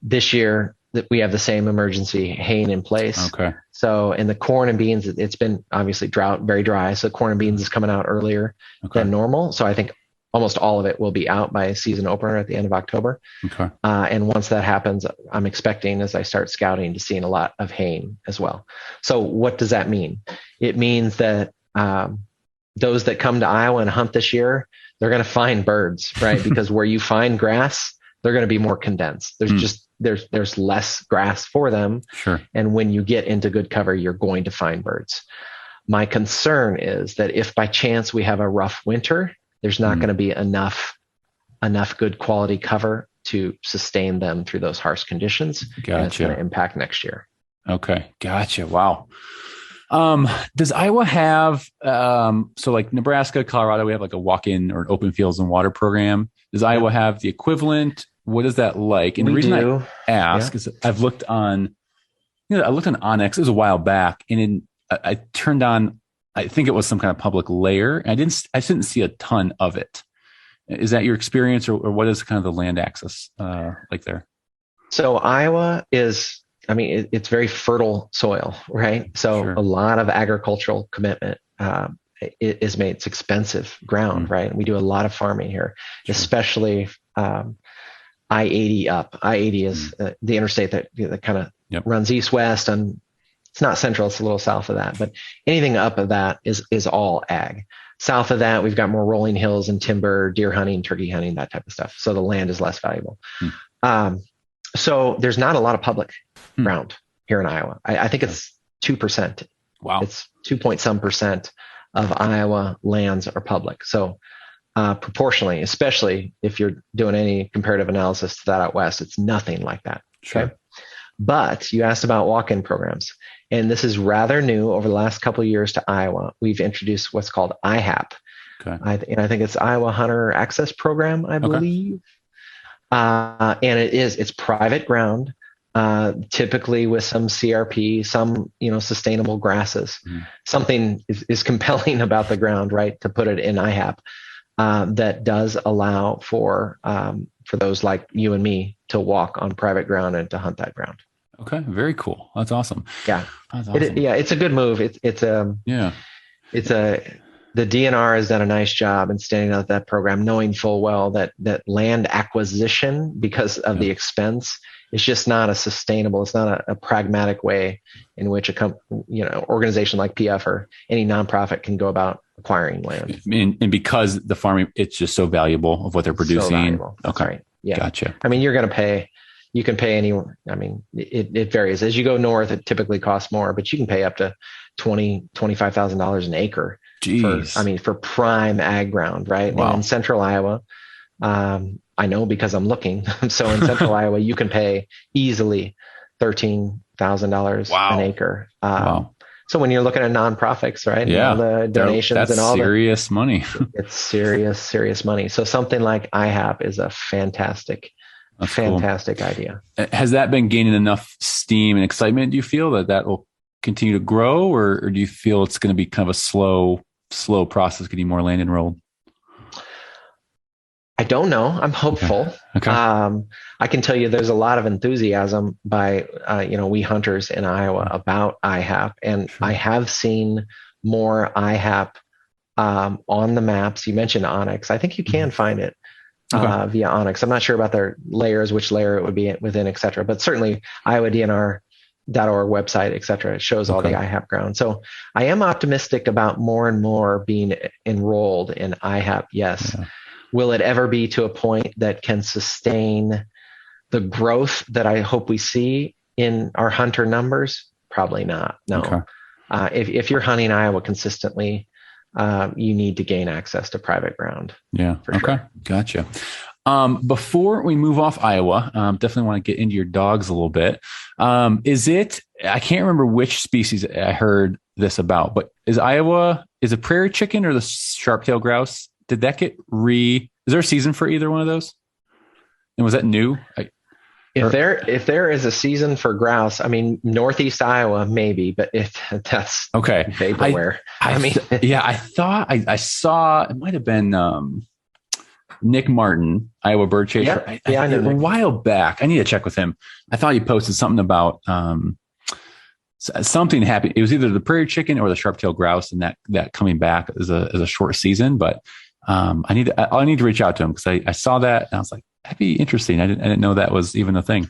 This year we have the same emergency haying in place. Okay. So in the corn and beans, it's been obviously drought, very dry. So corn and beans is coming out earlier than normal. So I think almost all of it will be out by season opener at the end of October. Okay. And once that happens, I'm expecting, as I start scouting, to seeing a lot of haying as well. So what does that mean? It means that those that come to Iowa and hunt this year, they're going to find birds, right? Because where you find grass, they're going to be more condensed. There's less grass for them. Sure. And when you get into good cover, you're going to find birds. My concern is that if by chance we have a rough winter, there's not going to be enough good quality cover to sustain them through those harsh conditions. Gotcha. And it's going to impact next year. Okay. Gotcha. Wow. Does Iowa have, so like Nebraska, Colorado, we have like a walk-in or open fields and water program. Does Iowa have the equivalent? What is that like? And the reason I ask is I've looked on, I looked on Onyx. It was a while back, and I turned on, I think it was some kind of public layer. And I didn't see a ton of it. Is that your experience, or what is kind of the land access like there? So Iowa is, it's very fertile soil, right? So a lot of agricultural commitment is made. It's expensive ground, right? And we do a lot of farming here, especially I-80 up. I-80 is the interstate that kind of runs east-west, and it's not central, it's a little south of that, but anything up of that is all ag. South of that, we've got more rolling hills and timber, deer hunting, turkey hunting, that type of stuff. So the land is less valuable. So there's not a lot of public ground here in Iowa. I think it's 2%. Wow. It's 2.some% of Iowa lands are public. So proportionally, especially if you're doing any comparative analysis to that out west, it's nothing like that. Sure. Okay. But you asked about walk-in programs, and this is rather new over the last couple of years to Iowa. We've introduced what's called IHAP. Okay. I think it's Iowa Hunter Access Program, I believe. And it's private ground, typically with some CRP, some, sustainable grasses. Something is compelling about the ground, right? To put it in IHAP, that does allow for those like you and me to walk on private ground and to hunt that ground. Okay. Very cool. That's awesome. Yeah. That's awesome. It's a good move. The DNR has done a nice job in standing up that program, knowing full well that land acquisition, because of the expense, is just not a sustainable. It's not a pragmatic way in which organization like PF or any nonprofit can go about acquiring land. And because the farming, it's just so valuable of what they're producing. So valuable. That's right. Yeah. Gotcha. You're going to pay. You can pay anywhere. It varies. As you go north, it typically costs more, but you can pay up to $25,000 an acre. Jeez. For prime ag ground, right? Wow. And in central Iowa, I know because I'm looking. So in central Iowa, you can pay easily $13,000 Wow. an acre. Wow. So when you're looking at nonprofits, right? Yeah. And all the donations That's and all serious money. it's serious money. So something like IHAP is a fantastic idea. Has that been gaining enough steam and excitement? Do you feel that will continue to grow, or do you feel it's going to be kind of a slow process getting more land enrolled? I don't know. I'm hopeful. Okay. I can tell you there's a lot of enthusiasm by, we hunters in Iowa about IHAP. And Sure. I have seen more IHAP on the maps. You mentioned Onyx. I think you can find it via Onyx. I'm not sure about their layers, which layer it would be within, et cetera. But certainly IowaDNR.org website, et cetera, it shows all the IHAP ground. So I am optimistic about more and more being enrolled in IHAP. Yes. Yeah. Will it ever be to a point that can sustain the growth that I hope we see in our hunter numbers? Probably not. No. Okay. If you're hunting Iowa consistently, you need to gain access to private ground. Yeah. For sure. Gotcha. Before we move off Iowa, definitely want to get into your dogs a little bit. I can't remember which species I heard this about, but is a prairie chicken or the sharp-tailed grouse? Did that get is there a season for either one of those? And was that new? If there is a season for grouse, I mean, Northeast Iowa, maybe, but that's vaporware. I thought I saw, it might've been, Nick Martin, Iowa Bird Chaser. I know a while back. I need to check with him. I thought he posted something about, something happened. It was either the prairie chicken or the sharp-tailed grouse, and that coming back as a short season. But I need to reach out to him because I saw that and I was like, that'd be interesting. I didn't know that was even a thing.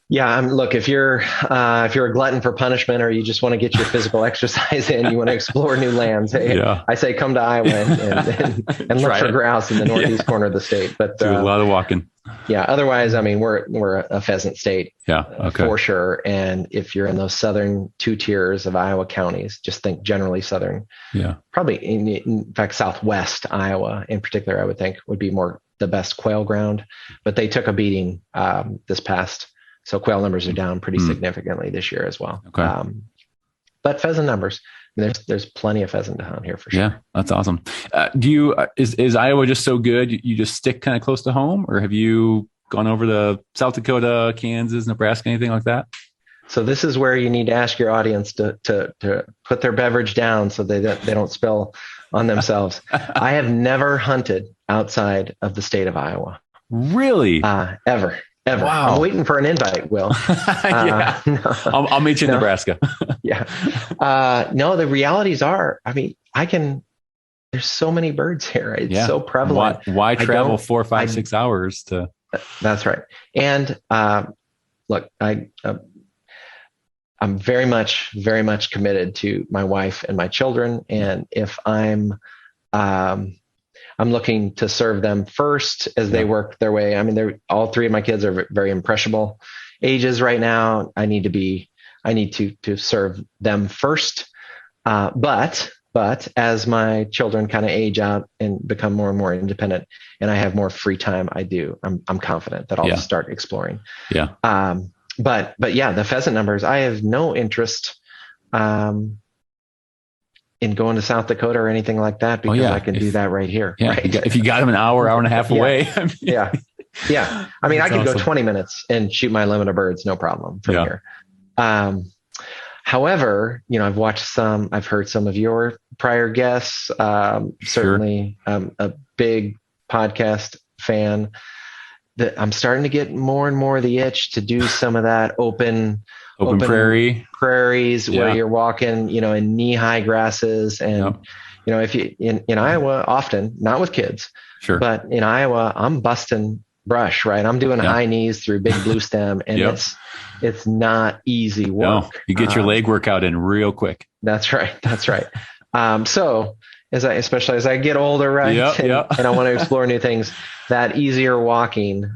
Yeah, look, if you're a glutton for punishment, or you just want to get your physical exercise in, you want to explore new lands, I say come to Iowa and look for grouse in the northeast corner of the state. But do a lot of walking. Yeah. Otherwise, I mean, we're a pheasant state. Yeah. Okay. For sure. And if you're in those southern 2 tiers of Iowa counties, just think generally southern. Yeah. Probably in fact, southwest Iowa in particular, I would think would be more the best quail ground. But they took a beating this past. So quail numbers are down pretty significantly this year as well. Okay. But pheasant numbers, I mean, there's plenty of pheasant to hunt here for sure. Yeah, that's awesome. Is Iowa just so good? You just stick kind of close to home, or have you gone over to South Dakota, Kansas, Nebraska, anything like that? So this is where you need to ask your audience to put their beverage down so they don't spill on themselves. I have never hunted outside of the state of Iowa. Really? Ever. Wow. I'm waiting for an invite, Will. Yeah. No. I'll meet you in Nebraska. Yeah. No, the realities are, I mean, there's so many birds here. It's so prevalent. Why travel 4, 5, 6 hours to? That's right. And look, I'm very much committed to my wife and my children. And if I'm looking to serve them first as they work their way. I mean, all 3 of my kids are very impressionable ages right now. I need to serve them first. But as my children kind of age out and become more and more independent and I have more free time, I'm confident that I'll start exploring. Yeah. But yeah, the pheasant numbers, I have no interest, in going to South Dakota or anything like that, because I can do that right here. Yeah. Right? If you got them an hour and a half away. I mean, yeah. I mean, I could go 20 minutes and shoot my limit of birds, no problem from here. However, I've heard some of your prior guests, certainly a big podcast fan, that I'm starting to get more and more the itch to do some of that open prairies where you're walking, in knee-high grasses. And, if you in Iowa, often, not with kids, but in Iowa, I'm busting brush, right? I'm doing high knees through big blue stem, and it's not easy work. No, you get your leg workout in real quick. That's right. So especially as I get older, right? And I want to explore new things, that easier walking,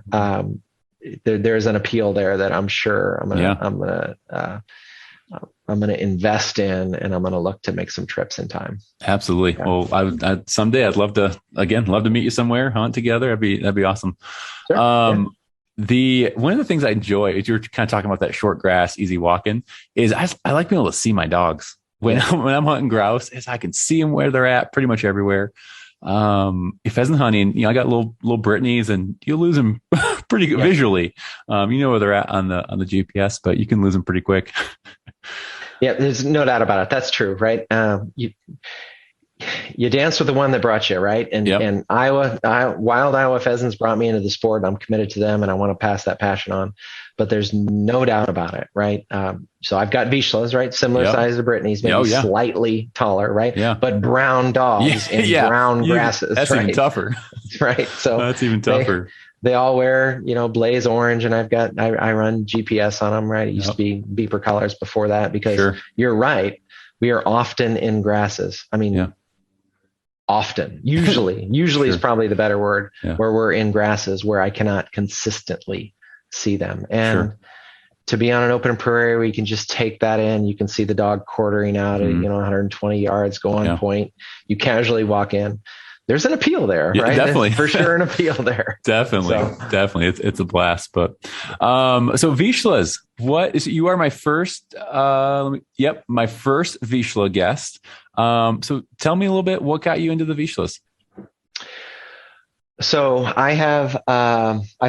there's an appeal there that I'm sure I'm gonna invest in, and I'm gonna look to make some trips in time. Absolutely. Yeah. Well, someday I'd love to meet you somewhere, hunt together. That'd be awesome. Sure. One of the things I enjoy is you're kind of talking about that short grass, easy walking is I like being able to see my dogs when I'm hunting grouse is I can see them where they're at pretty much everywhere. If pheasant hunting, I got little Brittany's and you lose them pretty good visually. You know where they're at on the GPS, but you can lose them pretty quick. Yeah, there's no doubt about it. That's true, right? You danced with the one that brought you, right? And wild Iowa pheasants brought me into the sport. I'm committed to them, and I want to pass that passion on. But there's no doubt about it, right? So I've got Vizslas, right? Similar size to Brittany's, maybe slightly taller, right? Yeah. But brown dogs in brown grasses. That's even tougher, right? So that's even tougher. They all wear, blaze orange, and I run GPS on them, right? It used to be beeper collars before that because you're right. We are often in grasses. I mean, often, usually is probably the better word, where we're in grasses where I cannot consistently see them. And to be on an open prairie where you can just take that in, you can see the dog quartering out at, 120 yards, go on point. You casually walk in. There's an appeal there, right? Definitely. There's for sure an appeal there. Definitely. It's a blast. But so Vizslas, you are my first my first Vizsla guest. So tell me a little bit, what got you into the Vizslas? So I've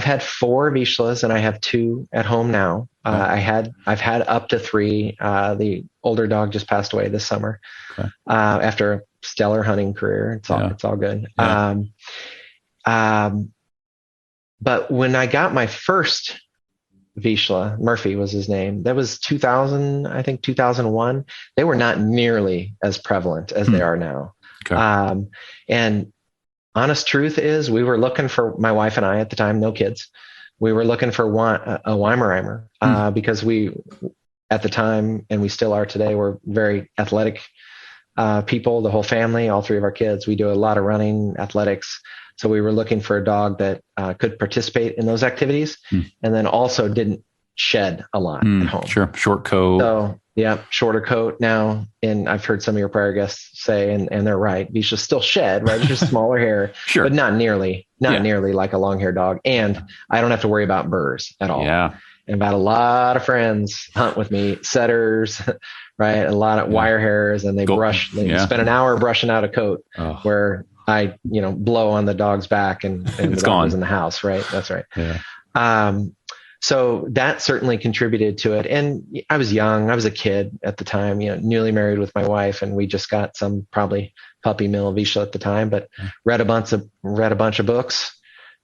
had 4 Vizslas and I have 2 at home now. I've had up to 3. The older dog just passed away this summer after a stellar hunting career. It's all good. Yeah. But when I got my first Vizsla, Murphy was his name. That was 2001. They were not nearly as prevalent as they are now. Okay. And honest truth is, we were looking for, my wife and I at the time, no kids. We were looking for a Weimaraner because we, at the time, and we still are today, we're very athletic people, the whole family, all 3 of our kids. We do a lot of running, athletics. So we were looking for a dog that could participate in those activities and then also didn't shed a lot at home. Sure. Short coat. So shorter coat now. And I've heard some of your prior guests say, and they're right, you should still shed, right? It's just smaller hair, but not nearly like a long haired dog. And I don't have to worry about burrs at all. Yeah. And I've had a lot of friends hunt with me, setters, right? A lot of wire hairs, and they spend an hour brushing out a coat where I, blow on the dog's back and the dog was in the house, right? That's right. Yeah. So that certainly contributed to it. And I was young. I was a kid at the time, newly married with my wife, and we just got some probably puppy mill Vizsla at the time, but read a bunch of books,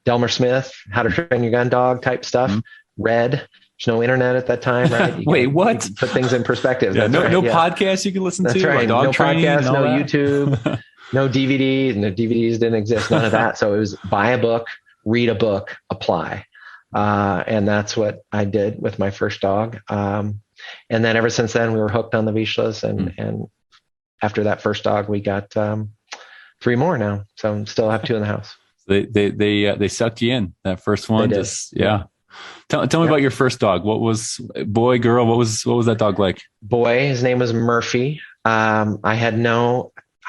Delmer Smith, How to Train Your Gun Dog type stuff. There's no internet at that time, right? Wait, what? You put things in perspective. Yeah, no podcasts you can listen to. That's right. Dog no training, podcasts, no YouTube, no DVDs. No DVDs didn't exist. None of that. So it was buy a book, read a book, apply. And that's what I did with my first dog. And then ever since then, we were hooked on the Vizslas. And after that first dog, we got 3 more now. So still have 2 in the house. They sucked you in, that first one. Tell me about your first dog. What was boy, girl? What was that dog like? Boy, his name was Murphy. I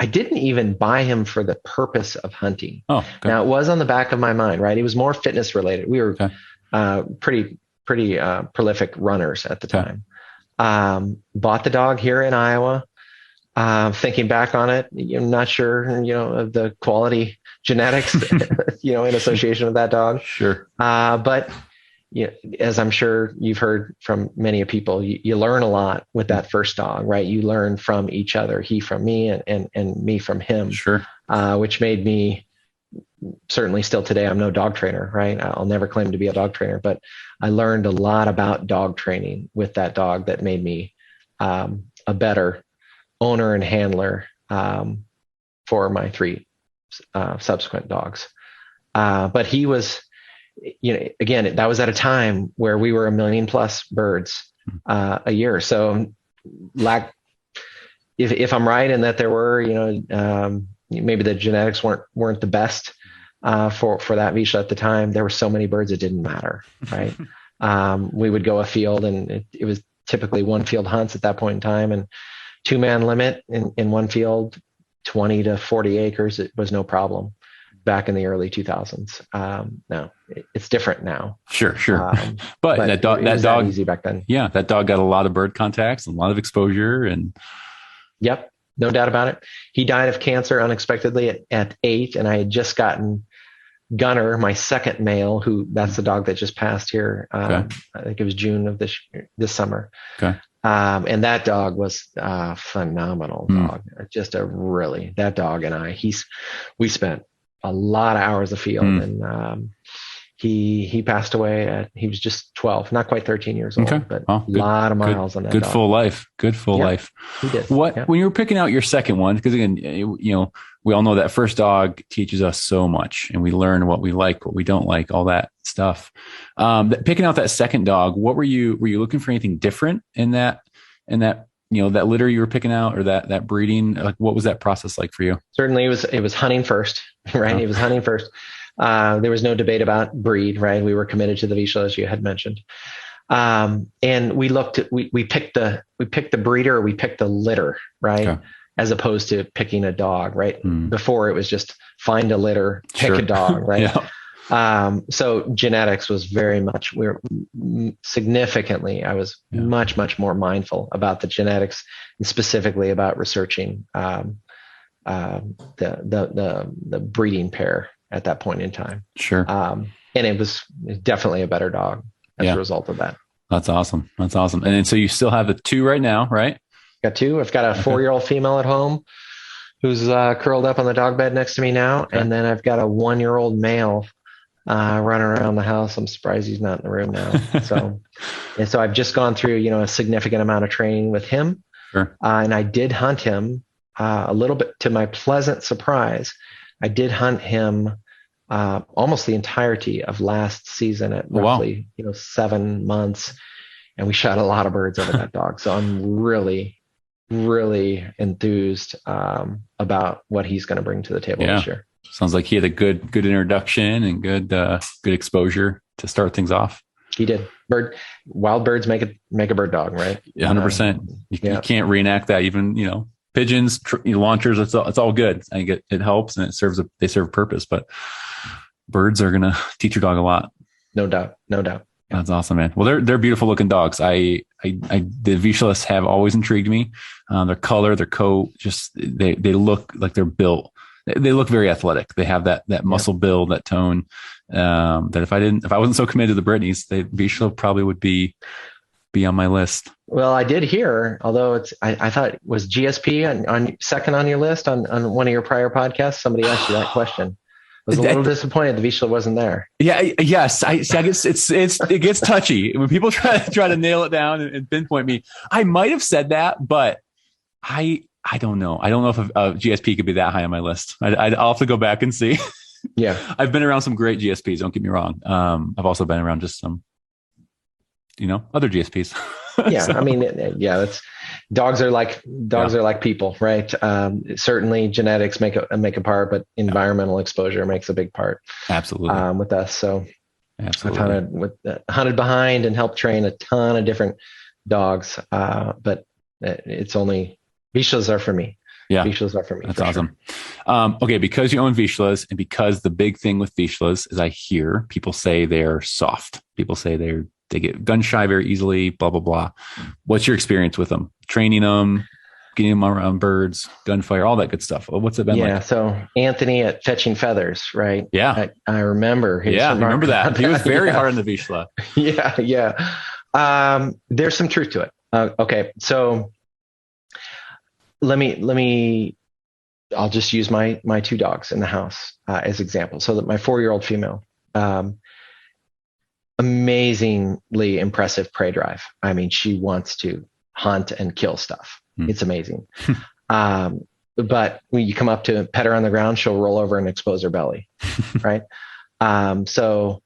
didn't even buy him for the purpose of hunting. Oh, okay. Now it was on the back of my mind, right? He was more fitness related. We were pretty prolific runners at the time. Bought the dog here in Iowa. Thinking back on it, I'm not sure, of the quality genetics, in association with that dog. Sure. But as I'm sure you've heard from many people, you learn a lot with that first dog, right? You learn from each other, he from me and me from him. Sure. Which made me, certainly still today, I'm no dog trainer, right? I'll never claim to be a dog trainer, but I learned a lot about dog training with that dog that made me a better owner and handler for my 3 subsequent dogs. But he was, again, that was at a time where we were 1 million plus birds a year. So if I'm right in that there were, maybe the genetics weren't the best for that Vizsla at the time, there were so many birds, it didn't matter, right? We would go a field, and it was typically 1 field hunts at that point in time, and 2-man limit in 1 field, 20 to 40 acres, it was no problem. back in the early 2000s. No, it's different now. Sure. But that dog easy back then. Yeah, that dog got a lot of bird contacts, a lot of exposure, and yep, no doubt about it. He died of cancer unexpectedly at 8, and I had just gotten Gunner, my second male, that's the dog that just passed here. I think it was June of this summer. Okay. And that dog was a phenomenal dog. Just that dog and we spent a lot of hours of field, and he passed away he was just 12, not quite 13 years old, but a lot of miles on that dog. Full life. Good full life. He did. When you were picking out your second one, because again, we all know that first dog teaches us so much, and we learn what we like, what we don't like, all that stuff. Picking out that second dog, what were you looking for anything different in that, that litter you were picking out, or that breeding? Like, what was that process like for you? Certainly it was hunting first, right? Oh. It was hunting first. There was no debate about breed, right? We were committed to the Vizslas, as you had mentioned. And we picked the breeder, or we picked the litter, right? Okay. As opposed to picking a dog, right? Before it was just find a litter, pick a dog, right? Yeah. So genetics was very much, I was much, much more mindful about the genetics, and specifically about researching the breeding pair at that point in time. Sure. And it was definitely a better dog as a result of that. That's awesome. And then, so you still have the 2 right now, right? Got 2. I've got a 4-year-old female at home who's curled up on the dog bed next to me now. Okay. And then I've got a 1-year-old male running around the house. I'm surprised he's not in the room now. So I've just gone through, a significant amount of training with him. Sure. And I did hunt him a little bit, to my pleasant surprise. I did hunt him almost the entirety of last season at roughly 7 months, and we shot a lot of birds over that dog. So I'm really, really enthused about what he's going to bring to the table this year. Sounds like he had a good introduction and good exposure to start things off. He did. Wild birds make a bird dog, right? 100%. You can't reenact that. Even pigeons, launchers. It's all good. I think it helps, and they serve a purpose. But birds are gonna teach your dog a lot. No doubt. That's awesome, man. Well, they're beautiful looking dogs. The Vizslas have always intrigued me. Their color, their coat, just they look like they're built. They look very athletic. They have that muscle build, that tone. That if I wasn't so committed to the Brittany's, Vizsla probably would be on my list. Well, I did hear, although I thought it was GSP on second on your list on one of your prior podcasts. Somebody asked you that question. I was a little disappointed the Vizsla wasn't there. Yeah. Yes. I guess it gets touchy when people try to nail it down and pinpoint me. I might have said that, but I don't know. I don't know if a GSP could be that high on my list. I'll have to go back and see. Yeah. I've been around some great GSPs. Don't get me wrong. I've also been around just some, other GSPs. Yeah. So. I mean, that's dogs are like people, right? Certainly genetics make a part, but environmental exposure makes a big part. Absolutely. With us. So absolutely. I've hunted behind and helped train a ton of different dogs. But it's only Vizslas are for me. Yeah. Vizslas are for me. That's awesome. Sure. Okay. Because you own Vizslas, and because the big thing with Vizslas is I hear people say they're soft. People say they get gun shy very easily, blah, blah, blah. What's your experience with them? Training them, getting them around birds, gunfire, all that good stuff. What's it been like? Yeah. So Anthony at Fetching Feathers, right? Yeah. I remember. I remember that. He was very hard on the Vizsla. Yeah. There's some truth to it. Okay. So I'll just use my 2 dogs in the house as example. So that my 4-year-old female, amazingly impressive prey drive. I mean, she wants to hunt and kill stuff. It's amazing. But when you come up to pet her on the ground, she'll roll over and expose her belly. Right. So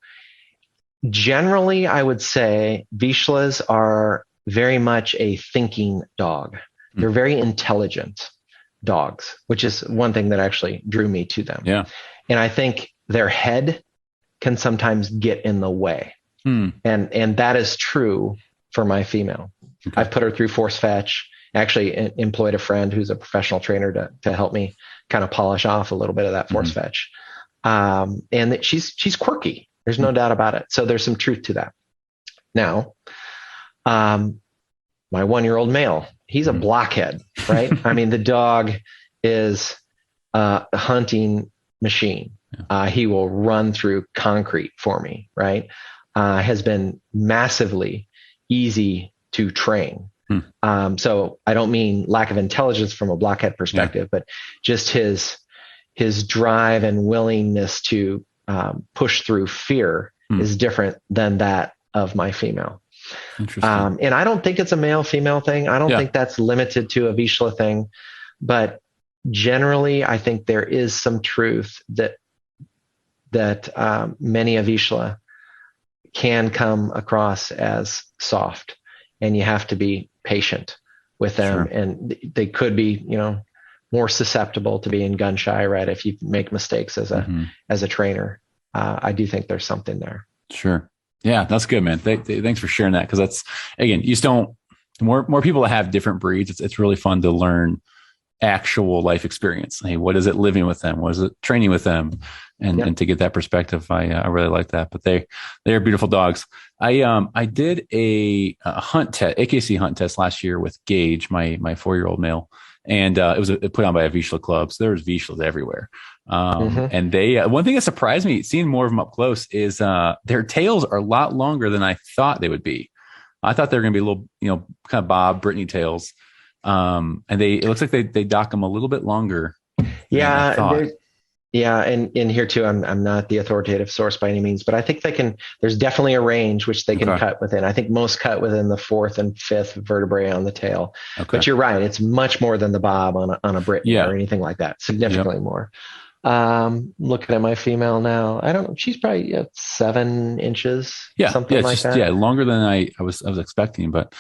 generally I would say Vizslas are very much a thinking dog. They're very intelligent dogs, which is one thing that actually drew me to them. Yeah. And I think their head can sometimes get in the way. And that is true for my female. Okay. I've put her through force fetch, actually employed a friend who's a professional trainer to help me kind of polish off a little bit of that force fetch. And that she's quirky. There's no doubt about it. So there's some truth to that. Now, my 1-year-old male, he's a blockhead, right? I mean, the dog is a hunting machine. He will run through concrete for me, right? Has been massively easy to train. So I don't mean lack of intelligence from a blockhead perspective, but just his drive and willingness to push through fear is different than that of my female. Interesting. And I don't think it's a male female thing. I don't think that's limited to a Vizsla thing, but generally I think there is some truth that many a Vizsla can come across as soft, and you have to be patient with them. Sure. And they could be, more susceptible to being gun shy, right? If you make mistakes as a trainer, I do think there's something there. Sure. Yeah, that's good, man. Thanks for sharing that. Cause that's, again, you just don't, more people that have different breeds. It's really fun to learn actual life experience. Hey, what is it living with them? What is it training with them? And to get that perspective, I really like that. But they are beautiful dogs. I did a hunt test, AKC hunt test last year with Gage, my 4-year-old male. And it was put on by a Vizsla club. So there's Vizslas everywhere. And they, one thing that surprised me, seeing more of them up close, is their tails are a lot longer than I thought they would be. I thought they were going to be a little, kind of Bob Brittany tails. And it looks like they dock them a little bit longer. Yeah. And here too, I'm not the authoritative source by any means, but I think there's definitely a range which they can cut within. I think most cut within the 4th and 5th vertebrae on the tail, but you're right. It's much more than the Bob on a Brittany or anything like that. Significantly more. Looking at my female now, I don't know. She's probably 7 inches. Something like that. Yeah. Longer than I was expecting, but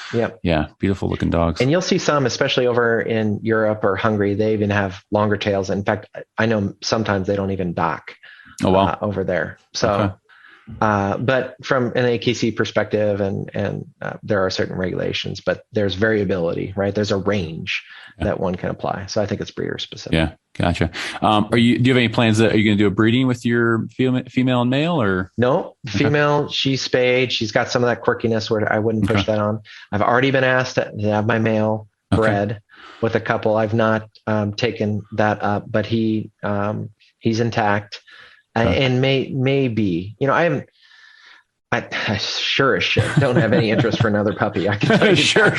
beautiful looking dogs. And you'll see some, especially over in Europe or Hungary, they even have longer tails. In fact, I know sometimes they don't even dock over there. So, but from an AKC perspective and there are certain regulations, but there's variability, right? There's a range that one can apply. So I think it's breeder specific. Yeah. Gotcha. Do you have any plans are you going to do a breeding with your female and male or? No, female, she's spayed. She's got some of that quirkiness where I wouldn't push that on. I've already been asked to have my male bred with a couple. I've not taken that up, but he's intact and maybe, I sure as shit don't have any interest for another puppy. I can tell you. Sure.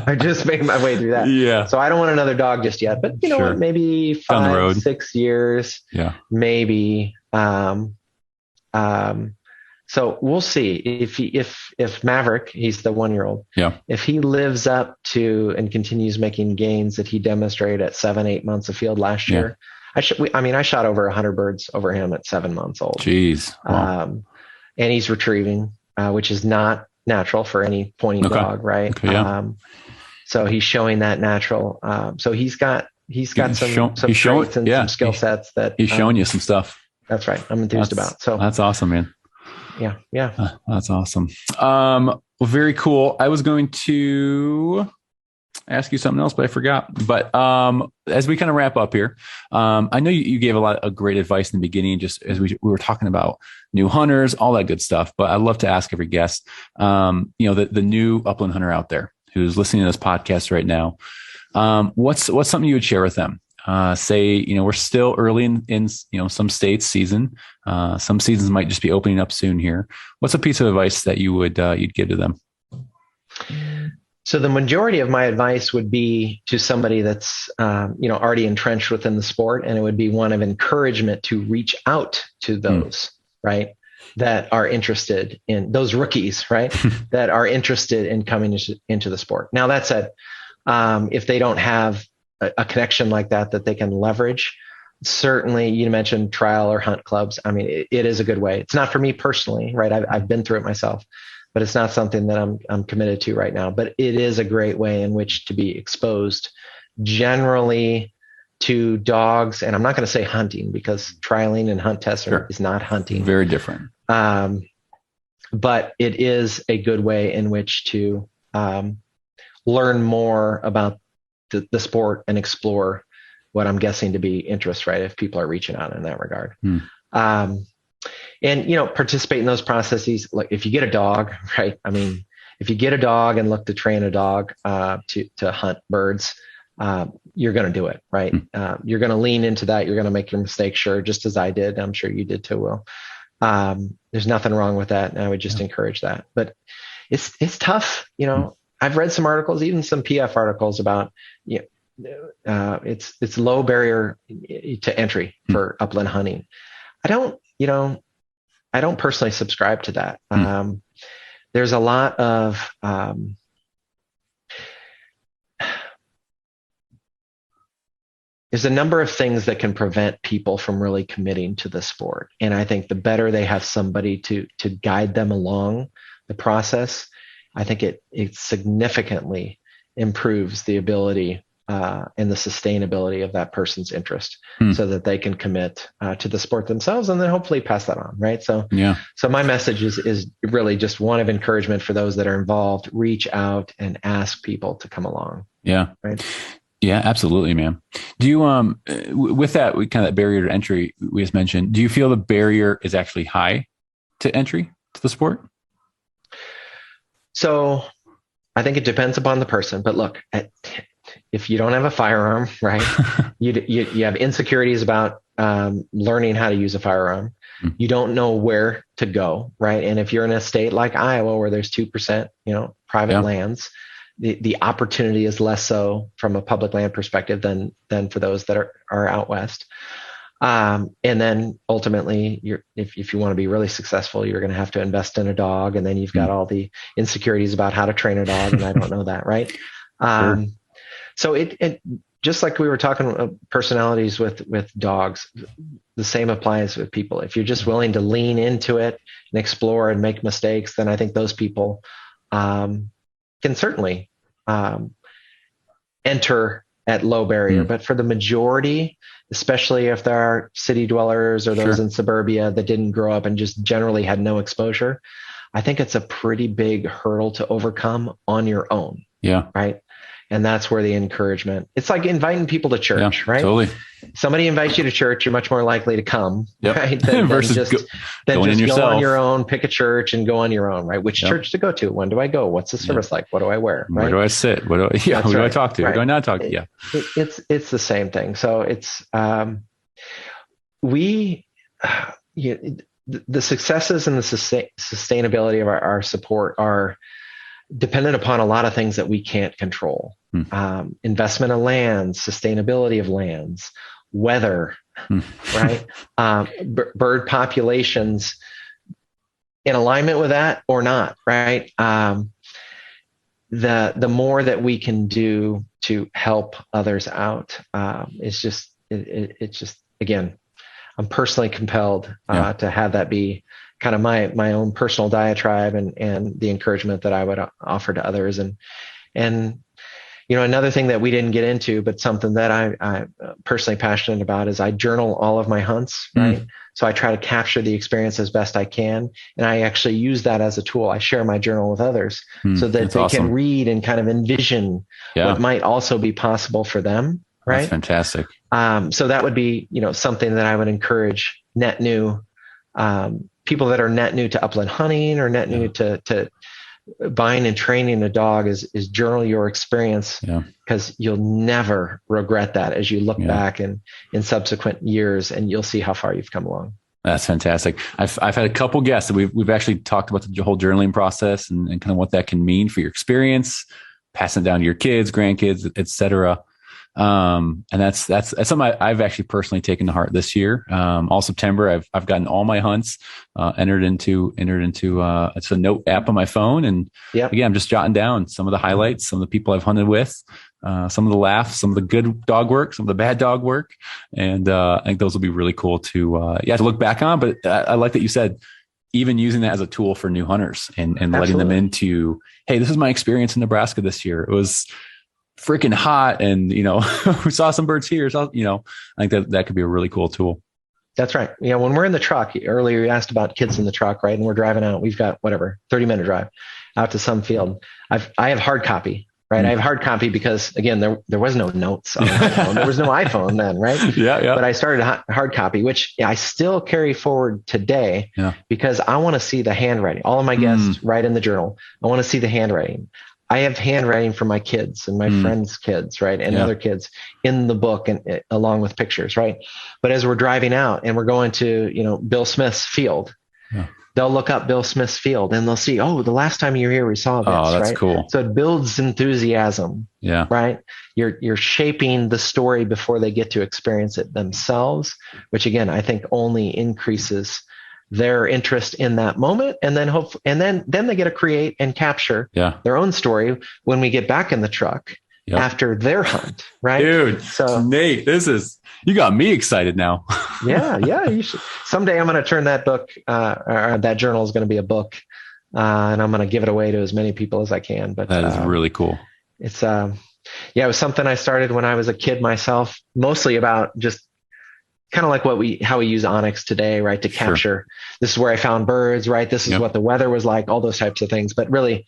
I just made my way through that. Yeah. So I don't want another dog just yet, but what? Maybe 5, 6 years. Yeah. Maybe. So we'll see if Maverick, he's the 1-year-old. Yeah. If he lives up to and continues making gains that he demonstrated at 7, 8 months of field last year. I shot over 100 birds over him at 7 months old. Jeez. Wow. And he's retrieving, which is not natural for any pointing dog, right? So he's showing that natural. So he's got some traits and some skill sets that he's showing you some stuff. That's right. I'm enthused about. So that's awesome, man. Yeah. That's awesome. Well, very cool. I was going to ask you something else, but I forgot. But as we kind of wrap up here, I know you gave a lot of great advice in the beginning, just as we were talking about new hunters, all that good stuff. But I'd love to ask every guest, the new upland hunter out there who's listening to this podcast right now, what's something you would share with them? Say, we're still early in some states season. Some seasons might just be opening up soon here. What's a piece of advice that you would you'd give to them? So the majority of my advice would be to somebody that's, already entrenched within the sport. And it would be one of encouragement to reach out to those, right, that are interested in those rookies, right, that are interested in coming into the sport. Now, that said, if they don't have a connection like that they can leverage, certainly you mentioned trial or hunt clubs. I mean, it is a good way. It's not for me personally, right? I've been through it myself. But it's not something that I'm committed to right now. But it is a great way in which to be exposed generally to dogs. And I'm not going to say hunting because trialing and hunt testing is not hunting. Very different. But it is a good way in which to learn more about the sport and explore what I'm guessing to be interest, right? If people are reaching out in that regard. Hmm. And, participate in those processes. Like if you get a dog, right? I mean, if you get a dog and look to train a dog to hunt birds, you're going to do it, right? You're going to lean into that. You're going to make your mistakes, sure, just as I did. I'm sure you did too, Will. There's nothing wrong with that. And I would just encourage that. But it's tough. I've read some articles, even some PF articles about, it's low barrier to entry for upland hunting. I don't personally subscribe to that. There's a lot of, there's a number of things that can prevent people from really committing to the sport. And I think the better they have somebody to guide them along the process, I think it significantly improves the ability and the sustainability of that person's interest so that they can commit to the sport themselves and then hopefully pass that on. Right. So my message is really just one of encouragement for those that are involved. Reach out and ask people to come along. Yeah. Right. Yeah, absolutely, man. Do you, with that, that barrier to entry we just mentioned, do you feel the barrier is actually high to entry to the sport? So I think it depends upon the person, but look, if you don't have a firearm, right, you have insecurities about learning how to use a firearm. You don't know where to go, right? And if you're in a state like Iowa where there's 2%, private lands, the opportunity is less so from a public land perspective than for those that are out west. And then ultimately, if you want to be really successful, you're going to have to invest in a dog, and then you've got all the insecurities about how to train a dog, and I don't know that, right? Sure. So it just like we were talking personalities with dogs, the same applies with people. If you're just willing to lean into it and explore and make mistakes, then I think those people can certainly enter at low barrier. But for the majority, especially if there are city dwellers or those in suburbia that didn't grow up and just generally had no exposure, I think it's a pretty big hurdle to overcome on your own. Yeah. Right. And that's where the encouragement, it's like inviting people to church, right? Totally. Somebody invites you to church, you're much more likely to come, right? Than just go on your own, pick a church and go on your own, right? Which church to go to? When do I go? What's the service like? What do I wear? Right? Where do I sit? Who do I talk to? Who do I not talk to? Yeah. It's the same thing. So it's, the successes and the sustainability of our support are dependent upon a lot of things that we can't control. Investment of lands, sustainability of lands, weather, right? Bird populations in alignment with that or not, right? The more that we can do to help others out, it's just again, I'm personally compelled to have that be kind of my own personal diatribe and the encouragement that I would offer to others. And another thing that we didn't get into, but something that I'm personally passionate about is I journal all of my hunts, right? So I try to capture the experience as best I can. And I actually use that as a tool. I share my journal with others so that they can read and kind of envision what might also be possible for them. Right. That's fantastic. So that would be, something that I would encourage net new, people that are net new to upland hunting or net new to buying and training a dog is journal your experience because you'll never regret that as you look back in subsequent years and you'll see how far you've come along. That's fantastic. I've had a couple guests that we've actually talked about the whole journaling process and kind of what that can mean for your experience, passing it down to your kids, grandkids, et cetera. And that's something I've actually personally taken to heart this year. All September, I've gotten all my hunts, entered into, it's a note app on my phone. And again, I'm just jotting down some of the highlights, some of the people I've hunted with, some of the laughs, some of the good dog work, some of the bad dog work. And, I think those will be really cool to look back on. But I like that you said, even using that as a tool for new hunters and letting them into, hey, this is my experience in Nebraska this year. It was freaking hot and, we saw some birds here. So, I think that could be a really cool tool. That's right. When we're in the truck, earlier you asked about kids in the truck, right? And we're driving out, we've got 30-minute drive out to some field. I have hard copy right? I have hard copy because again, there was no notes on my phone. There was no iPhone then, right? Yeah. But I started hard copy, which I still carry forward today because I want to see the handwriting. All of my guests write in the journal. I want to see the handwriting. I have handwriting for my kids and my friends' kids, right? And other kids in the book and along with pictures, right? But as we're driving out and we're going to, Bill Smith's field, they'll look up Bill Smith's field and they'll see, oh, the last time you were here, we saw this. Oh, that's right? cool. So it builds enthusiasm. Yeah. Right. You're shaping the story before they get to experience it themselves, which again, I think only increases their interest in that moment. And then then they get to create and capture their own story when we get back in the truck after their hunt. Right. Dude, so Nate, you got me excited now. yeah. You should. Someday I'm going to turn that book, or that journal is going to be a book, and I'm going to give it away to as many people as I can. But that is really cool. It's, it was something I started when I was a kid myself, mostly about just kind of like how we use Onyx today, right? To capture, this is where I found birds, right? This is what the weather was like, all those types of things. But really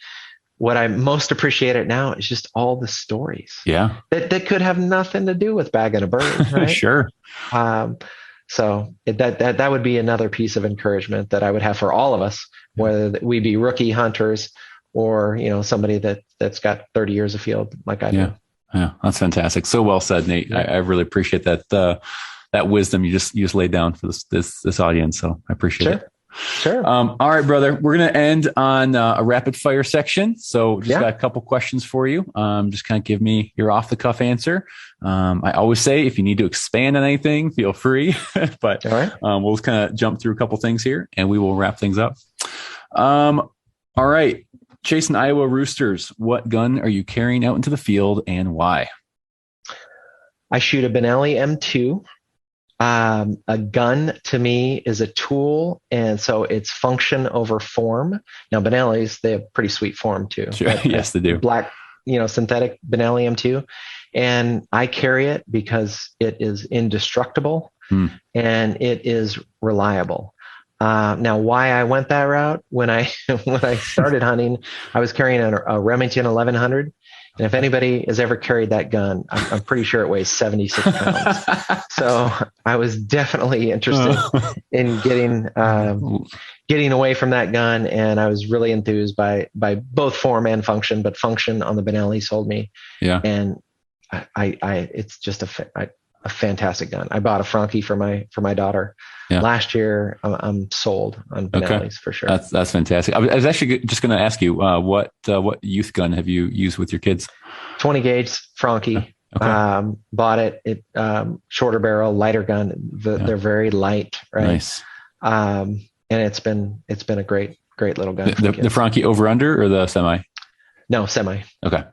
what I most appreciate it now is just all the stories that could have nothing to do with bagging a bird, right? Sure. So that would be another piece of encouragement that I would have for all of us, whether we be rookie hunters or, somebody that's got 30 years of field like I do. Yeah. That's fantastic. So well said, Nate. Yeah. I really appreciate that, that wisdom you just laid down for this audience. So I appreciate it. Sure. All right, brother. We're going to end on a rapid fire section. So just got a couple questions for you. Just kind of give me your off the cuff answer. I always say if you need to expand on anything, feel free, but we'll just kind of jump through a couple things here and we will wrap things up. All right. Chasing Iowa Roosters. What gun are you carrying out into the field and why? I shoot a Benelli M2. A gun to me is a tool, and so it's function over form. Now, Benellis, they have pretty sweet form too. Sure. Yes, they do. Black, synthetic Benelli M2, and I carry it because it is indestructible and it is reliable. Now, why I went that route when I started hunting, I was carrying a Remington 1100. And if anybody has ever carried that gun, I'm pretty sure it weighs 76 pounds. So I was definitely interested in getting away from that gun. And I was really enthused by both form and function, but function on the Benelli sold me. Yeah. And it's just a fantastic gun. I bought a Franchi for my daughter last year. I'm sold on Benellis for sure. That's fantastic. I was actually just going to ask you, what youth gun have you used with your kids? 20 gauge Franchi. Bought it. Shorter barrel, lighter gun. They're very light, right? Nice. And it's been a great little gun. The Franchi over under or the semi? No, semi. Okay.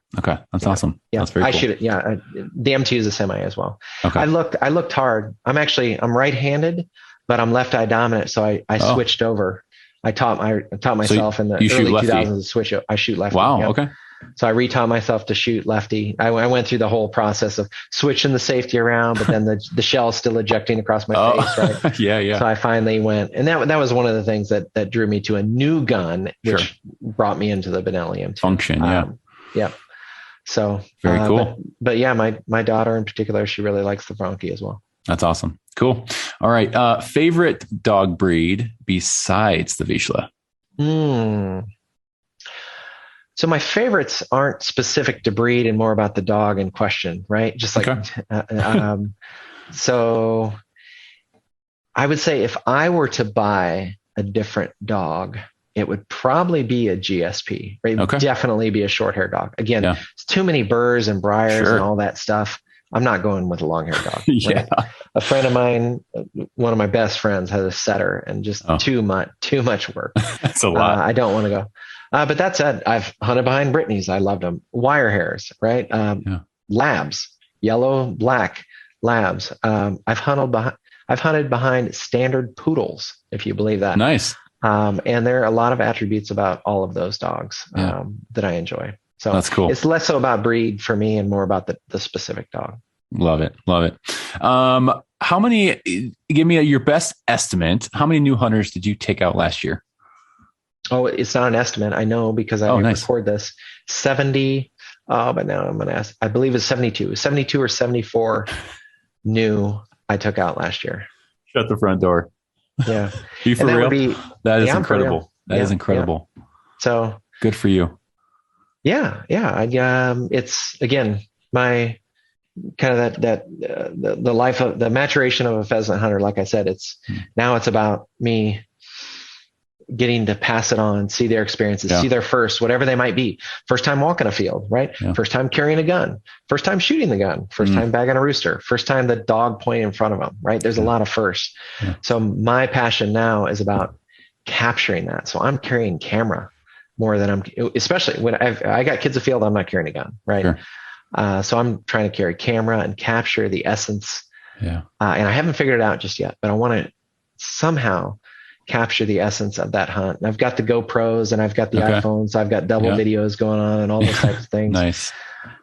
That's awesome. Yeah. That's very cool. I shoot it. Yeah. The M2 is a semi as well. Okay. I looked hard. I'm right-handed, but I'm left-eye dominant. So I switched over. I taught myself in the early 2000s to switch it. I shoot lefty. Wow. Okay. So I retaught myself to shoot lefty. I went through the whole process of switching the safety around, but then the shell's still ejecting across my face, right? Yeah. So I finally went, and that was one of the things that drew me to a new gun, which brought me into the Benelli M2. Function, yeah. So very cool. But yeah, my daughter in particular, she really likes the Franchi as well. That's awesome. Cool. All right. Favorite dog breed besides the Vizslas? So my favorites aren't specific to breed and more about the dog in question, right? Just like, so I would say if I were to buy a different dog, it would probably be a GSP, right? It would definitely be a short hair dog. Again, it's too many burrs and briars and all that stuff. I'm not going with a long hair dog. Right? A friend of mine, one of my best friends, has a setter and just too much work. That's a lot. I don't want to go. But that said, I've hunted behind Brittany's. I loved them. Wire hairs, right? Labs, yellow, black labs. I've hunted behind standard poodles, if you believe that. Nice. And there are a lot of attributes about all of those dogs that I enjoy. So that's cool. It's less so about breed for me and more about the specific dog. Love it. How many, give me your best estimate. How many new hunters did you take out last year? Oh, it's not an estimate. I know because I record this. 70 Oh, but now I'm going to ask. I believe it's 72. 72 or 74 new I took out last year. Shut the front door. Yeah. Are you for real? That is incredible. That is incredible. Yeah. So good for you. Yeah. It's again, my kind of the life of the maturation of a pheasant hunter. Like I said, now it's about me getting to pass it on, see their experiences, see their first, whatever they might be. First time walking a field, right? Yeah. First time carrying a gun, first time shooting the gun, first time bagging a rooster, first time the dog pointing in front of them, right? There's a lot of firsts. Yeah. So my passion now is about capturing that. So I'm carrying camera more than especially when I got kids afield, I'm not carrying a gun, right? Sure. So I'm trying to carry camera and capture the essence. Yeah. And I haven't figured it out just yet, but I want to somehow capture the essence of that hunt. And I've got the GoPros and I've got the iPhones. So I've got double videos going on and all those types of things. Nice.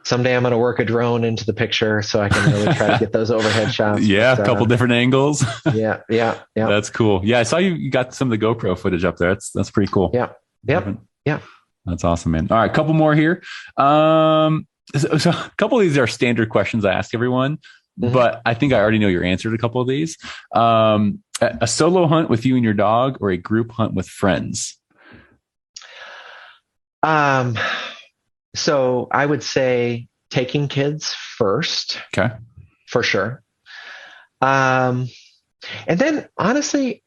Someday I'm going to work a drone into the picture so I can really try to get those overhead shots. Yeah. A couple different angles. Yeah. That's cool. Yeah. I saw you got some of the GoPro footage up there. That's pretty cool. Yeah. That's awesome, man. All right. A couple more here. So a couple of these are standard questions I ask everyone, but I think I already know your answer to a couple of these. A solo hunt with you and your dog or a group hunt with friends? So I would say taking kids first. Okay. For sure. And then honestly,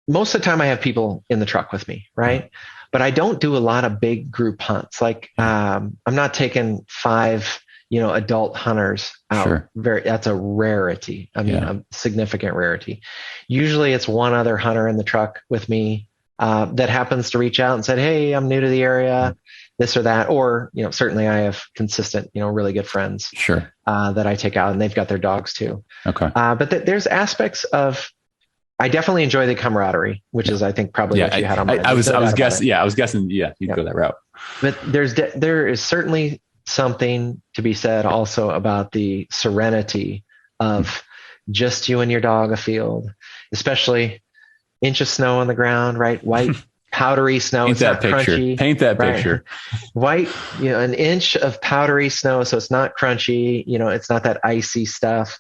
most of the time I have people in the truck with me, right? But I don't do a lot of big group hunts. Like, I'm not taking 5, adult hunters out. Sure. That's a rarity. I mean, a significant rarity. Usually it's one other hunter in the truck with me, that happens to reach out and said, "Hey, I'm new to the area, this or that." Or, certainly I have consistent, really good friends, sure, that I take out, and they've got their dogs too. Okay. But there's aspects of, I definitely enjoy the camaraderie, which is, I think, probably what you had on mind. I was guessing, you'd go that route. But there is certainly something to be said also about the serenity of just you and your dog afield, especially inch of snow on the ground, right? White, powdery snow. Paint that picture. Crunchy, paint that picture. White, an inch of powdery snow, so it's not crunchy. It's not that icy stuff.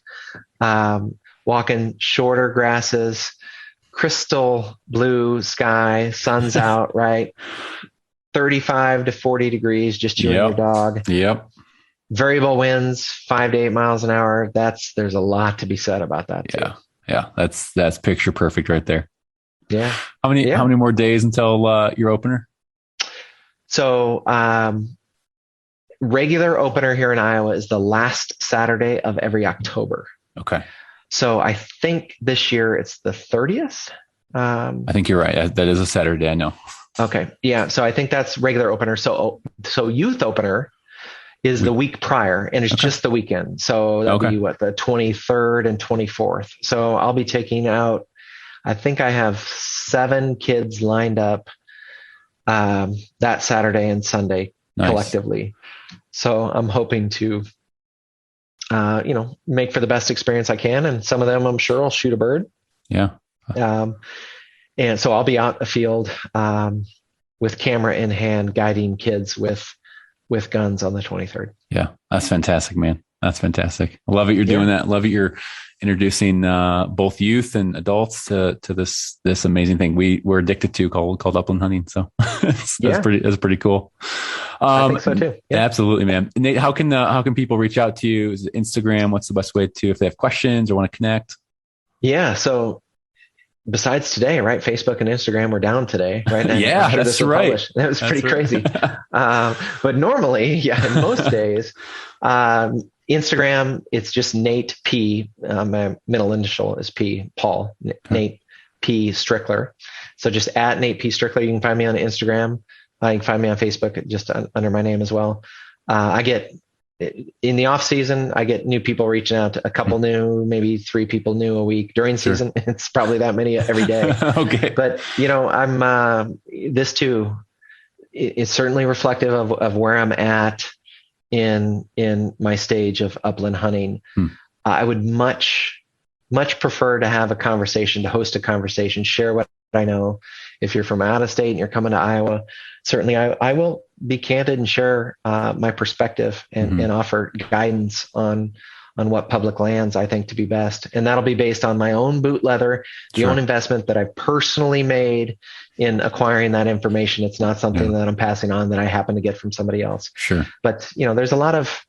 Walking shorter grasses, crystal blue sky, sun's out, right? 35 to 40 degrees, just you and your dog. Yep. Variable winds, 5 to 8 miles an hour. There's a lot to be said about that too. Yeah. That's picture perfect right there. Yeah. How many more days until your opener? So, regular opener here in Iowa is the last Saturday of every October. Okay. So I think this year it's the 30th. I think you're right. That is a Saturday. I know. Okay. Yeah. So I think that's regular opener. So youth opener is the week prior, and it's just the weekend. So that'll be the 23rd and 24th. So I'll be taking out, I think I have 7 kids lined up, that Saturday and Sunday collectively. So I'm hoping to, make for the best experience I can. And some of them, I'm sure, will shoot a bird. Yeah. And so I'll be out afield, with camera in hand, guiding kids with guns on the 23rd. Yeah. That's fantastic, man. That's fantastic. I love it. You're doing that. Love it. You're introducing, both youth and adults to this amazing thing we're addicted to called upland hunting. So that's pretty cool. I think so too. Yeah. Absolutely, man. Nate, how can people reach out to you? Is it Instagram? What's the best way if they have questions or want to connect? Yeah. So besides today, right? Facebook and Instagram were down today, right? And yeah, that's right. That was pretty crazy. But normally, in most days, Instagram, it's just Nate P. My middle initial is P, Paul, Nate P. Strickler. So just at Nate P. Strickler. You can find me on Instagram. You can find me on Facebook just under my name as well. I get, in the off season, I get new people reaching out, to a couple new, maybe 3 people new a week. During season, it's probably that many every day. Okay. But, I'm, this too, it's certainly reflective of where I'm at in my stage of upland hunting. I would much prefer to have a conversation, to host a conversation, share what I know. If you're from out of state and you're coming to Iowa, certainly I will be candid and share my perspective and offer guidance on what public lands I think to be best. And that'll be based on my own boot leather, the own investment that I personally made in acquiring that information. It's not something that I'm passing on that I happen to get from somebody else. Sure. But, there's a lot of,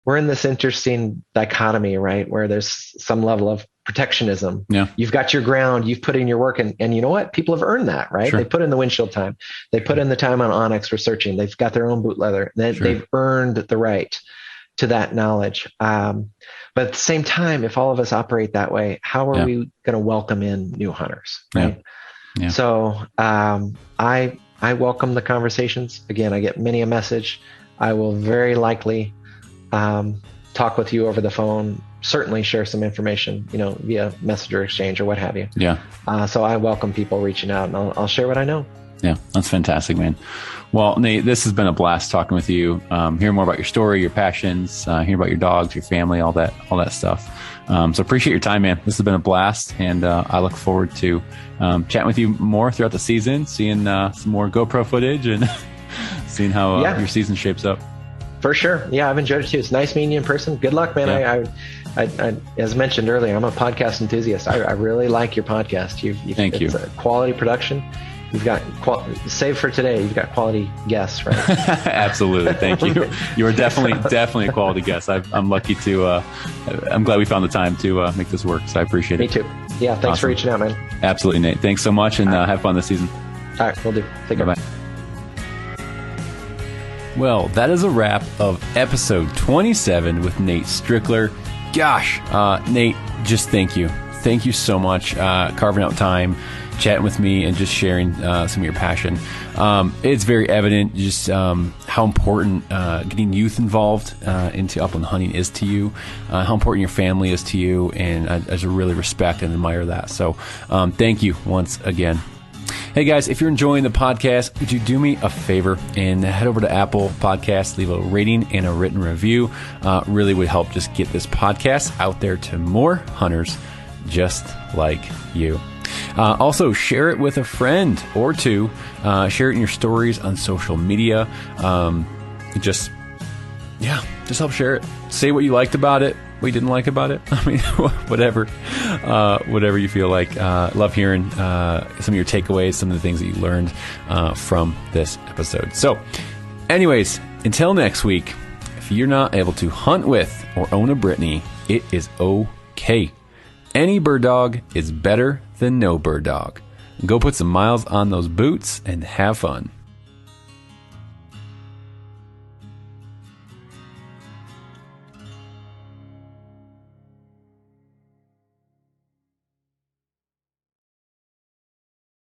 we're in this interesting dichotomy, right? Where there's some level of protectionism. Yeah. You've got your ground, you've put in your work, and you know what? People have earned that, right? Sure. They put in the windshield time. They put in the time on Onyx researching. They've got their own boot leather. They've earned the right to that knowledge. But at the same time, if all of us operate that way, how are we going to welcome in new hunters? Right. Yeah. So I welcome the conversations. Again, I get many a message. I will very likely talk with you over the phone, certainly share some information, via messenger exchange or what have you. Yeah. So I welcome people reaching out, and I'll share what I know. Yeah, that's fantastic, man. Well, Nate, this has been a blast talking with you, hearing more about your story, your passions, hearing about your dogs, your family, all that stuff. So appreciate your time, man. This has been a blast, and I look forward to chatting with you more throughout the season, seeing some more GoPro footage and seeing how your season shapes up. For sure. Yeah, I've enjoyed it too. It's nice meeting you in person. Good luck, man. Yeah. I as mentioned earlier, I'm a podcast enthusiast. I really like your podcast. Thank you. It's a quality production. You've got save for today. You've got quality guests, right? Absolutely. Thank you. You are definitely a quality guest. I'm lucky to. I'm glad we found the time to make this work. So I appreciate it. Me too. Yeah. Thanks for reaching out, man. Absolutely, Nate. Thanks so much, and have fun this season. All right, we'll do. Take care. Bye. Well, that is a wrap of episode 27 with Nate Strickler. Gosh, Nate, just thank you. Thank you so much, carving out time, chatting with me, and just sharing some of your passion. It's very evident just how important getting youth involved into upland hunting is to you, how important your family is to you, and I just really respect and admire that. So thank you once again. Hey guys, if you're enjoying the podcast, would you do me a favor and head over to Apple Podcasts, leave a rating and a written review. Really would help just get this podcast out there to more hunters just like you. Also, share it with a friend or two. Share it in your stories on social media. Just help share it. Say what you liked about it, what you didn't like about it. I mean, whatever you feel like. Love hearing some of your takeaways, some of the things that you learned from this episode. So, anyways, until next week, if you're not able to hunt with or own a Brittany, it is okay. Any bird dog is better than no bird dog. Go put some miles on those boots and have fun.